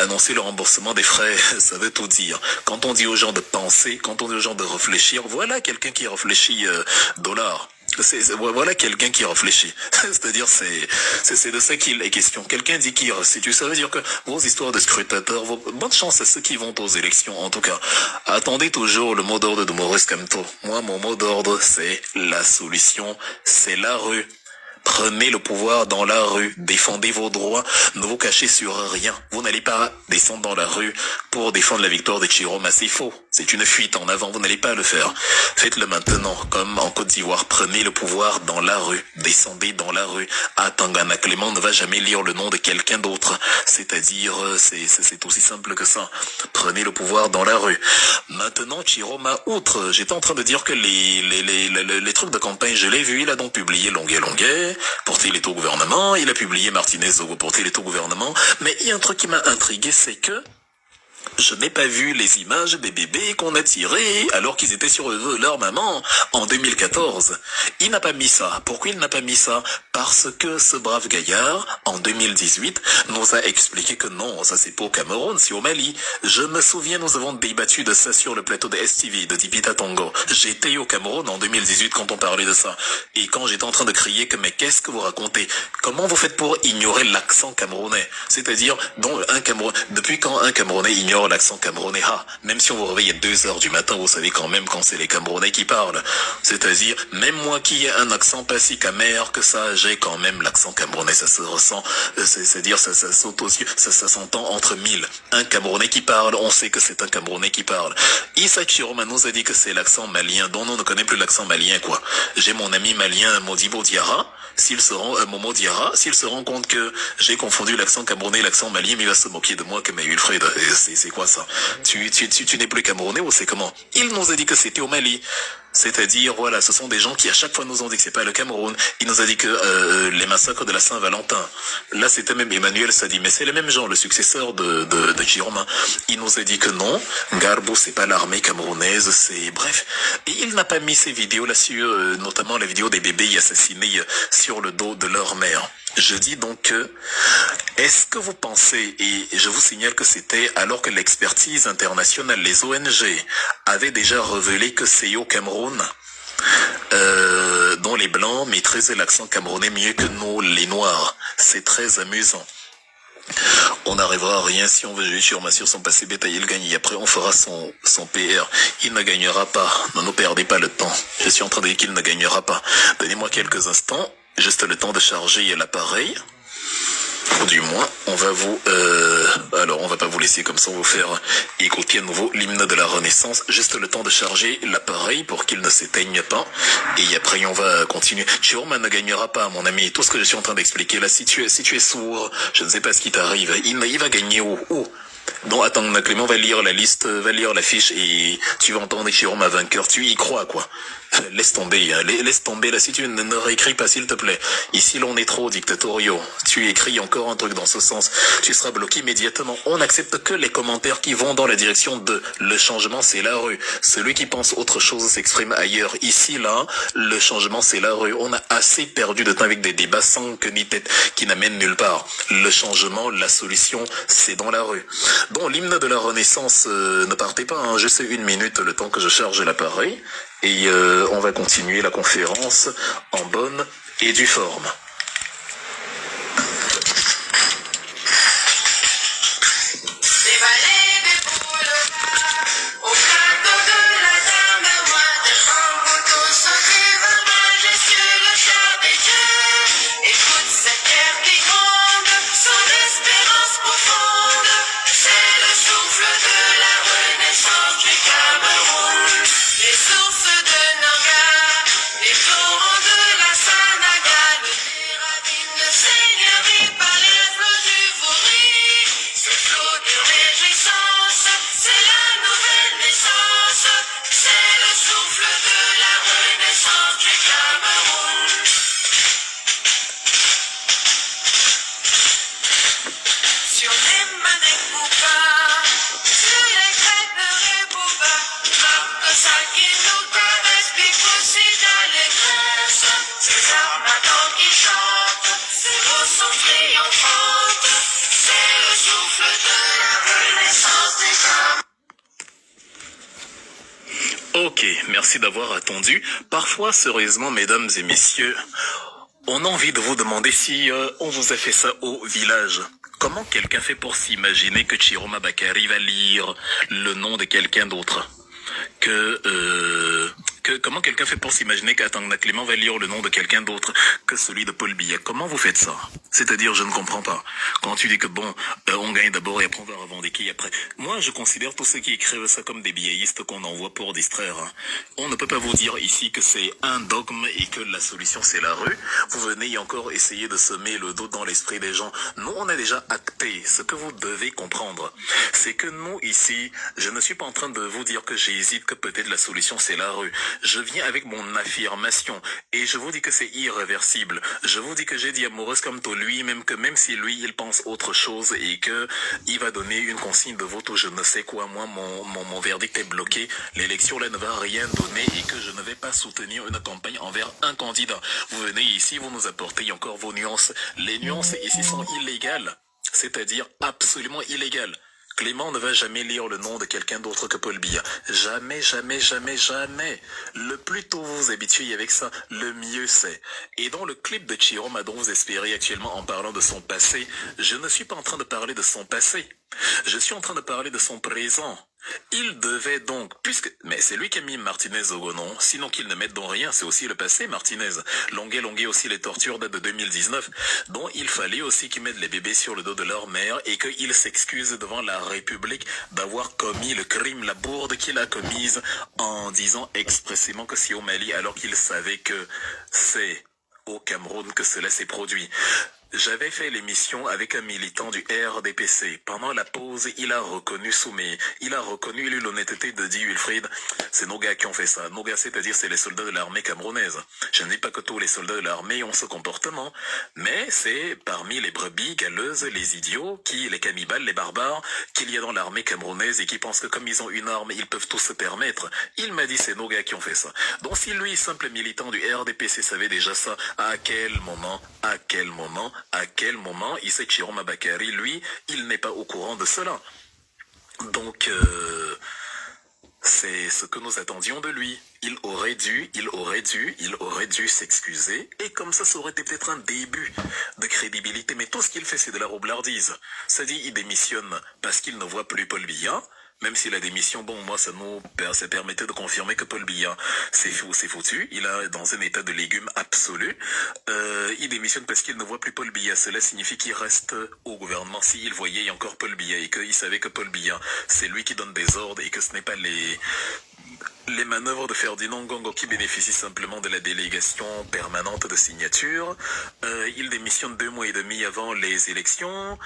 annoncer le remboursement des frais, ça veut tout dire. Quand on dit aux gens de penser, quand on dit aux gens de réfléchir, voilà quelqu'un qui réfléchit dollar. Voilà quelqu'un qui réfléchit. C'est-à-dire, c'est de ça qu'il est question. Quelqu'un dit qu'il restitue. Ça veut dire que vos histoires de scrutateurs, bonne chance à ceux qui vont aux élections. En tout cas, attendez toujours le mot d'ordre de Maurice Kamto. Moi, mon mot d'ordre, c'est la solution, c'est la rue. Prenez le pouvoir dans la rue, défendez vos droits, ne vous cachez sur rien. Vous n'allez pas descendre dans la rue pour défendre la victoire de Chiroma, c'est faux. C'est une fuite en avant, vous n'allez pas le faire. Faites-le maintenant, comme en Côte d'Ivoire. Prenez le pouvoir dans la rue, descendez dans la rue. Tangana Clément ne va jamais lire le nom de quelqu'un d'autre. C'est-à-dire, c'est aussi simple que ça. Prenez le pouvoir dans la rue. Maintenant, Chiroma, outre, j'étais en train de dire que les trucs de campagne, je l'ai vu, il a donc publié Longuet, porter il est au gouvernement, il a publié Martinez porter il est au gouvernement, mais il y a un truc qui m'a intrigué, c'est que je n'ai pas vu les images des bébés qu'on a tirés alors qu'ils étaient sur leur maman en 2014. Il n'a pas mis ça. Pourquoi il n'a pas mis ça? Parce que ce brave gaillard, en 2018, nous a expliqué que non, ça c'est pas au Cameroun, c'est au Mali. Je me souviens, nous avons débattu de ça sur le plateau de STV, de Dipita Tongo. J'étais au Cameroun en 2018 quand on parlait de ça. Et quand j'étais en train de crier que mais qu'est-ce que vous racontez? Comment vous faites pour ignorer l'accent camerounais? C'est-à-dire, depuis quand un Camerounais ignore l'accent camerounais? Même si on vous réveille à 2h du matin, vous savez quand même quand c'est les Camerounais qui parlent. C'est-à-dire, même moi qui ai un accent pas si camère que ça, j'ai quand même l'accent camerounais, ça se ressent, c'est-à-dire ça saute aux yeux, ça s'entend entre mille. Un Camerounais qui parle, on sait que c'est un Camerounais qui parle. Issa Chiroma nous a dit que c'est l'accent malien, dont on ne connaît plus l'accent malien, quoi. J'ai mon ami malien Modibo Diarra, Momo Diarra, s'il se rend compte que j'ai confondu l'accent camerounais et l'accent malien, mais il va se moquer de moi que mais Wilfred, c'est quoi ça? Tu n'es plus camerounais ou c'est comment? Il nous a dit que c'était au Mali. C'est-à-dire, voilà, ce sont des gens qui à chaque fois nous ont dit que c'est pas le Cameroun. Il nous a dit que les massacres de la Saint-Valentin, là c'était même Emmanuel Sadi, mais c'est le même genre, le successeur de Chiroma. Il nous a dit que non, Garbo c'est pas l'armée camerounaise, c'est bref. Et il n'a pas mis ces vidéos là sur, notamment la vidéo des bébés assassinés sur le dos de leur mère. Je dis donc que, est-ce que vous pensez, et je vous signale que c'était alors que l'expertise internationale, les ONG, avaient déjà révélé que c'est au Cameroun, dont les Blancs maîtrisaient l'accent camerounais mieux que nous, les Noirs. C'est très amusant. On n'arrivera à rien si on veut jouer sur son passé bêta, il gagne et après on fera son PR. Il ne gagnera pas. Ne nous perdez pas le temps. Je suis en train de dire qu'il ne gagnera pas. Donnez-moi quelques instants. Juste le temps de charger l'appareil. Ou du moins, on va vous... alors, on va pas vous laisser comme ça, on va vous faire écouter à nouveau l'hymne de la Renaissance. Juste le temps de charger l'appareil pour qu'il ne s'éteigne pas. Et après, on va continuer. Chiroma ne gagnera pas, mon ami. Tout ce que je suis en train d'expliquer là, si tu es sourd, je ne sais pas ce qui t'arrive. Il va gagner où? Donc, attends, Clément va lire la liste, va lire la fiche et tu vas entendre Chiroma vainqueur. Tu y crois, quoi. Laisse tomber, hein. Laisse tomber là, si tu ne réécris pas s'il te plaît. Ici l'on est trop dictatoriaux. Tu écris encore un truc dans ce sens, tu seras bloqué immédiatement. On n'accepte que les commentaires qui vont dans la direction de le changement c'est la rue. Celui qui pense autre chose s'exprime ailleurs. Ici là, le changement c'est la rue. On a assez perdu de temps avec des débats sans queue ni tête qui n'amènent nulle part. Le changement, la solution, c'est dans la rue. Bon, l'hymne de la Renaissance, ne partez pas, hein, juste 1 minute le temps que je charge l'appareil. Et on va continuer la conférence en bonne et due forme. Ok, merci d'avoir attendu. Parfois, sérieusement, mesdames et messieurs, on a envie de vous demander si on vous a fait ça au village. Comment quelqu'un fait pour s'imaginer que Chiroma Bakary va lire le nom de quelqu'un d'autre? Comment quelqu'un fait pour s'imaginer qu'Atangna Clément va lire le nom de quelqu'un d'autre que celui de Paul Biya? Comment vous faites ça? C'est-à-dire, je ne comprends pas. Quand tu dis que bon, on gagne d'abord et après on va revendiquer et après. Moi, je considère tous ceux qui écrivent ça comme des biaïstes qu'on envoie pour distraire. On ne peut pas vous dire ici que c'est un dogme et que la solution c'est la rue. Vous venez encore essayer de semer le doute dans l'esprit des gens. Nous, on a déjà acté. Ce que vous devez comprendre, c'est que nous ici, je ne suis pas en train de vous dire que j'hésite, que peut-être la solution c'est la rue. Je viens avec mon affirmation et je vous dis que c'est irréversible. Je vous dis que j'ai dit à Maurice Kamto lui-même que même si lui il pense autre chose et que il va donner une consigne de vote ou je ne sais quoi, moi mon verdict est bloqué, l'élection là ne va rien donner et que je ne vais pas soutenir une campagne envers un candidat. Vous venez ici, vous nous apportez encore vos nuances. Les nuances ici sont illégales, c'est-à-dire absolument illégales. Clément ne va jamais lire le nom de quelqu'un d'autre que Paul Biya. Jamais, jamais, jamais, jamais. Le plus tôt vous vous habituez avec ça, le mieux c'est. Et dans le clip de Chiroma dont vous espérez actuellement en parlant de son passé, je ne suis pas en train de parler de son passé. Je suis en train de parler de son présent. Il devait donc, mais c'est lui qui a mis Martinez au non, sinon qu'il ne mette dans rien, c'est aussi le passé, Martinez. Longuet aussi, les tortures datent de 2019, dont il fallait aussi qu'il mette les bébés sur le dos de leur mère et qu'il s'excuse devant la République d'avoir commis le crime, la bourde qu'il a commise en disant expressément que c'est au Mali alors qu'il savait que c'est au Cameroun que cela s'est produit. J'avais fait l'émission avec un militant du RDPC. Pendant la pause, il a reconnu il a reconnu l'honnêteté de Di Wilfried. C'est nos gars qui ont fait ça. Nos gars, c'est-à-dire c'est les soldats de l'armée camerounaise. Je ne dis pas que tous les soldats de l'armée ont ce comportement, mais c'est parmi les brebis galeuses, les idiots, les cannibales, les barbares, qu'il y a dans l'armée camerounaise et qui pensent que comme ils ont une arme, ils peuvent tout se permettre. Il m'a dit c'est nos gars qui ont fait ça. Donc si lui, simple militant du RDPC, savait déjà ça, à quel moment il sait que Chiroma Bakary, lui, il n'est pas au courant de cela. Donc, c'est ce que nous attendions de lui. Il aurait dû s'excuser. Et comme ça aurait été peut-être un début de crédibilité. Mais tout ce qu'il fait, c'est de la roublardise. C'est-à-dire, il démissionne parce qu'il ne voit plus Paul Biya. Même si la démission, bon, moi, ça permettait de confirmer que Paul Biya, c'est foutu. Il est dans un état de légume absolu. Il démissionne parce qu'il ne voit plus Paul Biya. Cela signifie qu'il reste au gouvernement s'il voyait encore Paul Biya et qu'il savait que Paul Biya, c'est lui qui donne des ordres et que ce n'est pas les manœuvres de Ferdinand Ngongo qui bénéficient simplement de la délégation permanente de signature. Il démissionne 2 mois et demi avant les élections.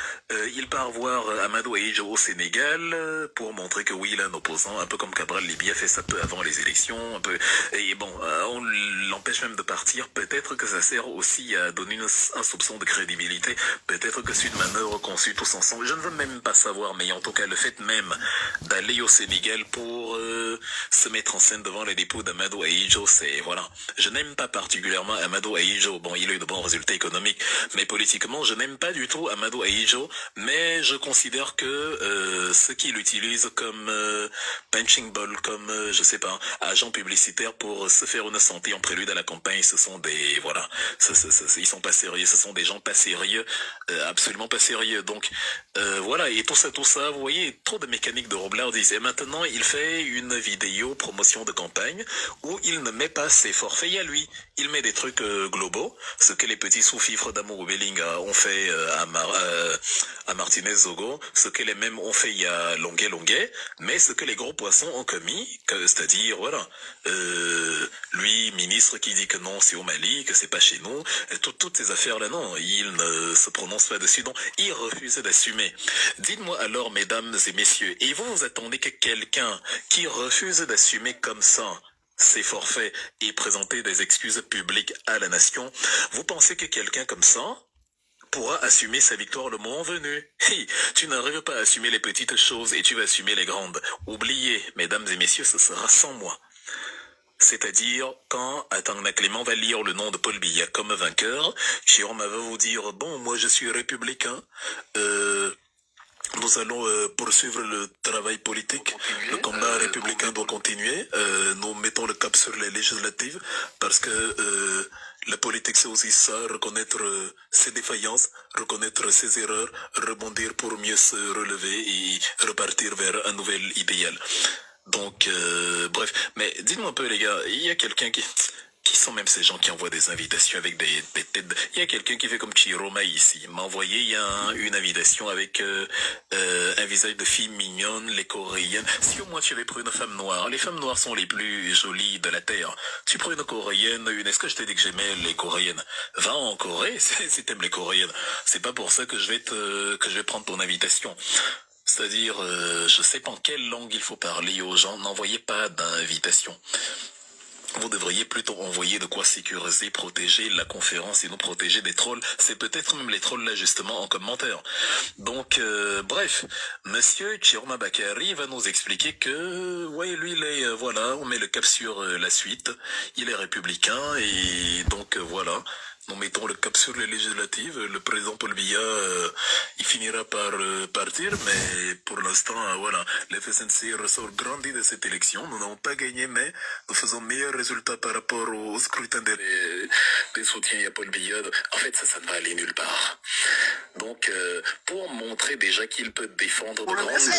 Il part voir Amadou Ahidjo au Sénégal pour montrer que oui, il a un opposant, un peu comme Cabral Libye a fait ça peu avant les élections. Un peu. Et bon, on l'empêche même de partir. Peut-être que ça sert aussi à donner un soupçon de crédibilité. Peut-être que c'est une manœuvre conçue tous ensemble. Je ne veux même pas savoir, mais en tout cas, le fait même d'aller au Sénégal pour se mettre en scène devant les dépôts d'Amadou Ahidjo, c'est voilà. Je n'aime pas particulièrement Amadou Ahidjo. Bon, il a eu de bons résultats économiques, mais politiquement, je n'aime pas du tout Amadou Ahidjo. Mais je considère que ce qu'il utilise comme punching ball, comme je sais pas, agent publicitaire pour se faire une santé en prélude à la campagne, ce sont des voilà, ils sont pas sérieux. Ce sont des gens pas sérieux, absolument pas sérieux. Donc voilà, et tout ça, vous voyez, trop de mécanique de roublardise. Et maintenant, il fait une vidéo promotion de campagne où il ne met pas ses forfaits à lui. Il met des trucs globaux, ce que les petits sous-fifres d'Amour Belling ont fait à Martinez Zogo, ce que les mêmes ont fait il y a Longuet, mais ce que les gros poissons ont commis, c'est-à-dire, voilà, lui, ministre qui dit que non, c'est au Mali, que c'est pas chez nous, toutes ces affaires-là, non, il ne se prononce pas dessus, donc il refuse d'assumer. Dites-moi alors, mesdames et messieurs, et vous attendez que quelqu'un qui refuse d'assumer comme ça ses forfaits et présenter des excuses publiques à la nation, vous pensez que quelqu'un comme ça pourra assumer sa victoire le moment venu? Tu n'arrives pas à assumer les petites choses et tu vas assumer les grandes. Oubliez, mesdames et messieurs, ce sera sans moi. C'est-à-dire, quand Atangna Clément va lire le nom de Paul Biya comme vainqueur, Chiroma va vous dire, bon, moi je suis républicain, Nous allons poursuivre le travail politique. Le combat républicain doit continuer. Nous mettons le cap sur les législatives parce que la politique, c'est aussi ça, reconnaître ses défaillances, reconnaître ses erreurs, rebondir pour mieux se relever et repartir vers un nouvel idéal. Donc, bref. Mais dites-moi un peu, les gars, il y a quelqu'un qui sont même ces gens qui envoient des invitations avec des têtes. Il y a quelqu'un qui fait comme Chiroma ici. Il m'a envoyé une invitation avec un visage de fille mignonne, les coréennes. Si au moins tu avais pris une femme noire, les femmes noires sont les plus jolies de la terre. Tu prends une coréenne, est-ce que je t'ai dit que j'aimais les coréennes? Va en Corée si t'aimes les coréennes. C'est pas pour ça que je vais prendre ton invitation. C'est-à-dire, je sais pas en quelle langue il faut parler aux gens. N'envoyez pas d'invitation. Vous devriez plutôt envoyer de quoi sécuriser, protéger la conférence et nous protéger des trolls. C'est peut-être même les trolls là justement en commentaire. Donc, bref, Monsieur Chiroma Bakari va nous expliquer que, ouais, lui, il est, voilà, on met le cap sur la suite. Il est républicain et donc, voilà. Nous mettons le cap sur les législatives. Le président Paul Biya, il finira par partir, mais pour l'instant, voilà, l'FSNC ressort grandi de cette élection. Nous n'avons pas gagné, mais nous faisons meilleur résultat par rapport au scrutin des soutiens à Paul Biya. En fait, ça ne va aller nulle part. Donc, pour montrer déjà qu'il peut défendre de grandes choses,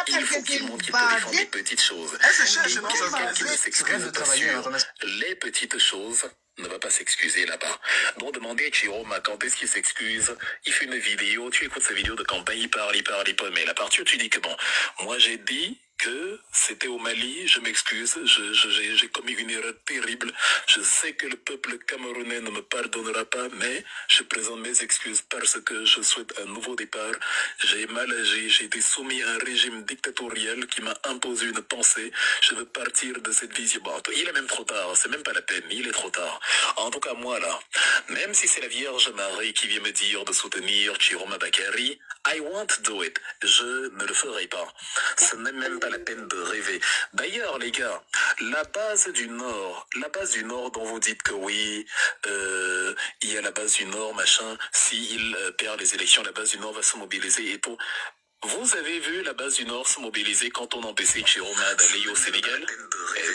il faut qu'il montre qu'il peut défendre des petites choses. Et quelqu'un qui ne s'excuse pas sur les petites choses ne va pas s'excuser là-bas. Donc demandez à Chiroma quand est-ce qu'il s'excuse. Il fait une vidéo, tu écoutes sa vidéo de campagne, il parle pas. Mais la partie où tu dis que bon, moi j'ai dit que c'était au Mali, je m'excuse, j'ai commis une erreur terrible. Je sais que le peuple camerounais ne me pardonnera pas, mais je présente mes excuses parce que je souhaite un nouveau départ. J'ai mal agi, j'ai été soumis à un régime dictatorial qui m'a imposé une pensée. Je veux partir de cette vision. Bon, il est même trop tard, c'est même pas la peine, il est trop tard. En tout cas, moi là, même si c'est la Vierge Marie qui vient me dire de soutenir Chiroma Bakari, I won't do it. Je ne le ferai pas. Ce n'est même pas la peine de rêver. D'ailleurs, les gars, la base du Nord dont vous dites que oui, il y a la base du Nord, machin, s'il perd les élections, la base du Nord va se mobiliser et tout. Vous avez vu la base du Nord se mobiliser quand on empêchait Chiroma d'aller au Sénégal?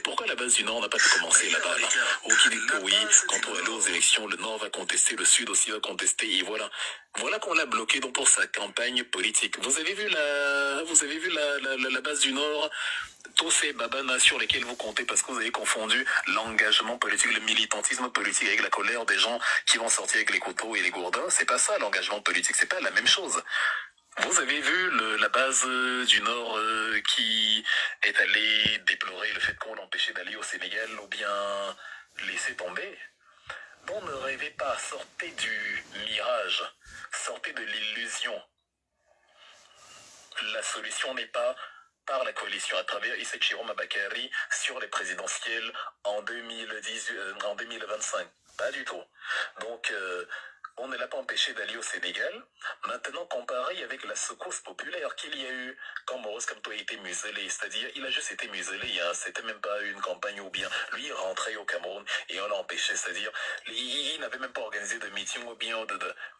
Pourquoi la base du Nord n'a pas commencé là-bas là? Ou qui dit que oui, quand on va aller aux élections, le Nord va contester, le Sud aussi va contester, et voilà. Voilà qu'on l'a bloqué donc pour sa campagne politique. Vous avez vu la base du Nord, tous ces babanas sur lesquels vous comptez parce que vous avez confondu l'engagement politique, le militantisme politique avec la colère des gens qui vont sortir avec les couteaux et les gourdins. C'est pas ça l'engagement politique, c'est pas la même chose. Vous avez vu la base du Nord qui est allée déplorer le fait qu'on l'empêchait d'aller au Sénégal ou bien laisser tomber? Bon, ne rêvez pas, sortez du mirage, sortez de l'illusion. La solution n'est pas par la coalition à travers Issa Chiroma Bakari sur les présidentielles en 2025. Pas du tout. Donc, on ne l'a pas empêché d'aller au Sénégal. Maintenant, comparé avec la secousse populaire qu'il y a eu quand Maurice Kamto a été muselé, c'est-à-dire il a juste été muselé, c'était même pas une campagne ou bien lui il rentrait au Cameroun et on l'a empêché, c'est-à-dire il n'avait même pas organisé de meeting ou bien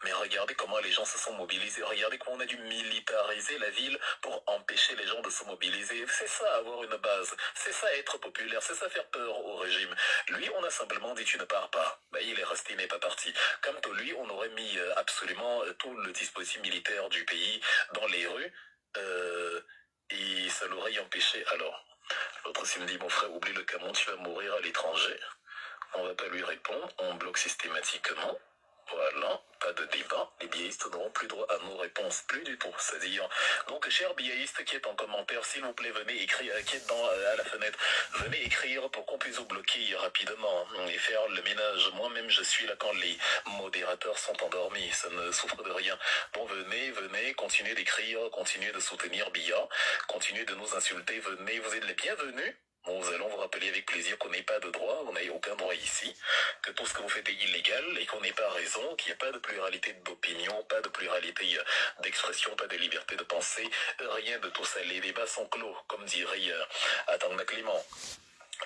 mais regardez comment les gens se sont mobilisés, regardez comment on a dû militariser la ville pour empêcher les gens de se mobiliser. C'est ça avoir une base, c'est ça être populaire, c'est ça faire peur au régime. Lui, on a simplement dit tu ne pars pas. Ben, il est resté, il n'est pas parti. Comme lui, on aurait mis absolument tout le dispositif militaire du pays dans les rues et ça l'aurait empêché. Alors, l'autre s'il me dit, mon frère, oublie le Cameroun, tu vas mourir à l'étranger. On va pas lui répondre, on bloque systématiquement. Voilà, pas de débat. Les biaistes n'auront plus droit à nos réponses, plus du tout. C'est-à-dire, donc, cher biaiste qui est en commentaire, s'il vous plaît, venez écrire, qui est à la fenêtre, venez écrire pour qu'on puisse vous bloquer rapidement et faire le ménage. Moi-même, je suis là quand les modérateurs sont endormis. Ça ne souffre de rien. Bon, venez, continuez d'écrire, continuez de soutenir Biya, continuez de nous insulter, venez, vous êtes les bienvenus. Nous allons vous rappeler avec plaisir qu'on n'a pas de droit, on n'a aucun droit ici, que tout ce que vous faites est illégal et qu'on n'est pas raison, qu'il n'y a pas de pluralité d'opinion, pas de pluralité d'expression, pas de liberté de pensée, rien de tout ça. Les débats sont clos, comme dirait Atanga Clément.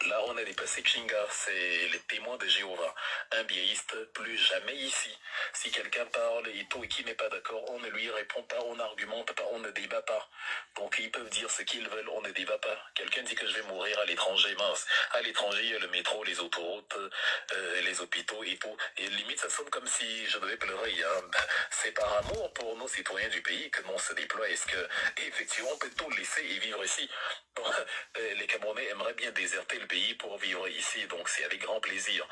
Là, on a dépassé Chinga, c'est les témoins de Jéhovah. Un biaïste, plus jamais ici. Si quelqu'un parle et tout et qui n'est pas d'accord, on ne lui répond. répond pas, on n'argumente pas, on ne débat pas. Donc ils peuvent dire ce qu'ils veulent, on ne débat pas. Quelqu'un dit que je vais mourir à l'étranger, mince. À l'étranger, il y a le métro, les autoroutes, les hôpitaux et tout. Et limite, ça sonne comme si je devais pleurer. Hein. C'est par amour pour nos citoyens du pays que l'on se déploie. Est-ce que, effectivement, on peut tout laisser et vivre ici? Les Camerounais aimeraient bien déserter le pays pour vivre ici, donc c'est avec grand plaisir.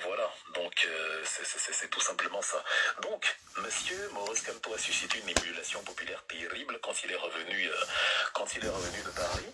Voilà, donc c'est tout simplement ça. Donc, monsieur Maurice Kamto a suscité une émulation populaire terrible quand il est revenu de Paris.